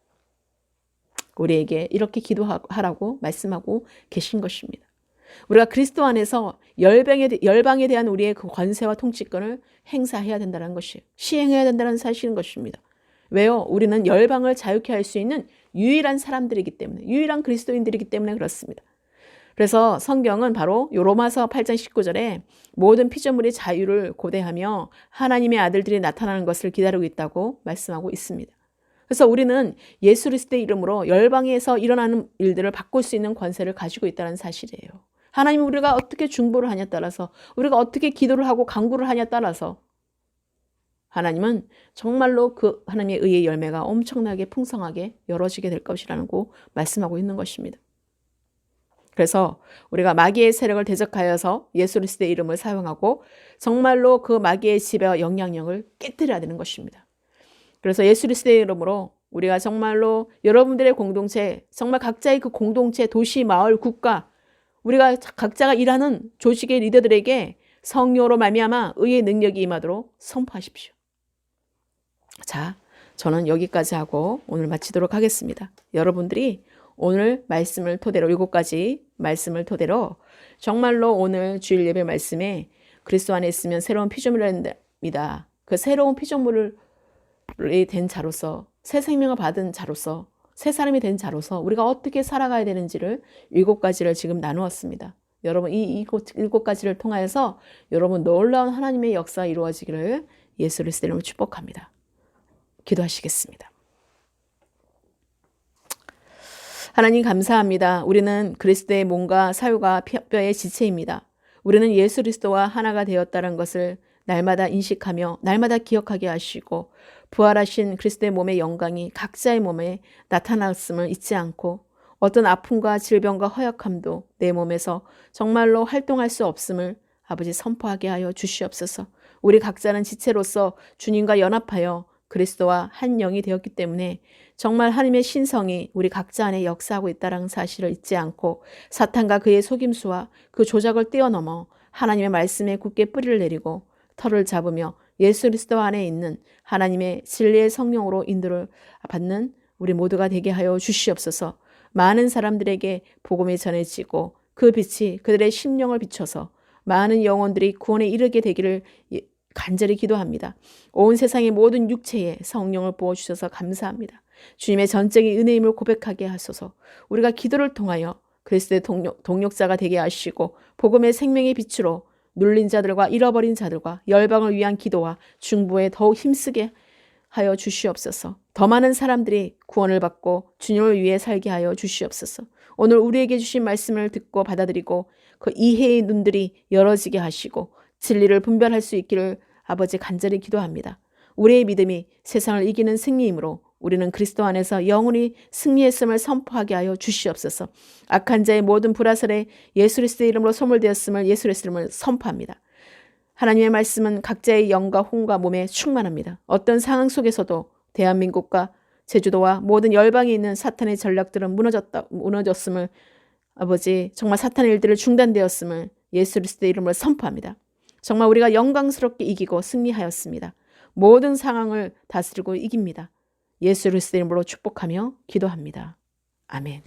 우리에게 이렇게 기도하라고 말씀하고 계신 것입니다. 우리가 그리스도 안에서 열방에 대한 우리의 그 권세와 통치권을 행사해야 된다는 것이에요. 시행해야 된다는 사실인 것입니다. 왜요? 우리는 열방을 자유케 할 수 있는 유일한 사람들이기 때문에, 유일한 그리스도인들이기 때문에 그렇습니다. 그래서 성경은 바로 로마서 8장 19절에 모든 피조물이 자유를 고대하며 하나님의 아들들이 나타나는 것을 기다리고 있다고 말씀하고 있습니다. 그래서 우리는 예수 그리스도의 이름으로 열방에서 일어나는 일들을 바꿀 수 있는 권세를 가지고 있다는 사실이에요. 하나님은 우리가 어떻게 중보를 하냐에 따라서, 우리가 어떻게 기도를 하고 간구를 하냐에 따라서 하나님은 정말로 그 하나님의 의의 열매가 엄청나게 풍성하게 열어지게 될 것이라고 말씀하고 있는 것입니다. 그래서 우리가 마귀의 세력을 대적하여서 예수 그리스도의 이름을 사용하고 정말로 그 마귀의 지배와 영향력을 깨뜨려야 되는 것입니다. 그래서 예수 그리스도의 이름으로 우리가 정말로 여러분들의 공동체, 정말 각자의 그 공동체, 도시, 마을, 국가, 우리가 각자가 일하는 조직의 리더들에게 성령으로 말미암아 의의 능력이 임하도록 선포하십시오. 자, 저는 여기까지 하고 오늘 마치도록 하겠습니다. 여러분들이 오늘 말씀을 토대로 7가지 말씀을 토대로 정말로 오늘 주일 예배 말씀에 그리스도 안에 있으면 새로운 피조물입니다. 그 새로운 피조물이 된 자로서, 새 생명을 받은 자로서, 새 사람이 된 자로서 우리가 어떻게 살아가야 되는지를 7가지를 지금 나누었습니다. 여러분 이 7가지를 통하여서 여러분 놀라운 하나님의 역사가 이루어지기를 예수 그리스도의 이름으로 축복합니다. 기도하시겠습니다. 하나님 감사합니다. 우리는 그리스도의 몸과 사유가 뼈의 지체입니다. 우리는 예수 그리스도와 하나가 되었다는 것을 날마다 인식하며 날마다 기억하게 하시고 부활하신 그리스도의 몸의 영광이 각자의 몸에 나타났음을 잊지 않고 어떤 아픔과 질병과 허약함도 내 몸에서 정말로 활동할 수 없음을 아버지 선포하게 하여 주시옵소서. 우리 각자는 지체로서 주님과 연합하여 그리스도와 한 영이 되었기 때문에 정말 하나님의 신성이 우리 각자 안에 역사하고 있다는 사실을 잊지 않고 사탄과 그의 속임수와 그 조작을 뛰어넘어 하나님의 말씀에 굳게 뿌리를 내리고 털을 잡으며 예수 그리스도 안에 있는 하나님의 진리의 성령으로 인도를 받는 우리 모두가 되게 하여 주시옵소서. 많은 사람들에게 복음이 전해지고 그 빛이 그들의 심령을 비춰서 많은 영혼들이 구원에 이르게 되기를 간절히 기도합니다. 온 세상의 모든 육체에 성령을 부어주셔서 감사합니다. 주님의 전적인 은혜임을 고백하게 하소서. 우리가 기도를 통하여 그리스도의 동력자가 되게 하시고 복음의 생명의 빛으로 눌린 자들과 잃어버린 자들과 열방을 위한 기도와 중보에 더욱 힘쓰게 하여 주시옵소서. 더 많은 사람들이 구원을 받고 주님을 위해 살게 하여 주시옵소서. 오늘 우리에게 주신 말씀을 듣고 받아들이고 그 이해의 눈들이 열어지게 하시고 진리를 분별할 수 있기를 아버지 간절히 기도합니다. 우리의 믿음이 세상을 이기는 승리이므로 우리는 그리스도 안에서 영원히 승리했음을 선포하게 하여 주시옵소서. 악한 자의 모든 불화설에 예수 그리스도의 이름으로 소멸되었음을 예수 그리스도의 이름으로 선포합니다. 하나님의 말씀은 각자의 영과 혼과 몸에 충만합니다. 어떤 상황 속에서도 대한민국과 제주도와 모든 열방에 있는 사탄의 전략들은 무너졌음을 아버지 정말 사탄의 일들을 중단되었음을 예수 그리스도의 이름으로 선포합니다. 정말 우리가 영광스럽게 이기고 승리하였습니다. 모든 상황을 다스리고 이깁니다. 예수 그리스도의 이름으로 축복하며 기도합니다. 아멘.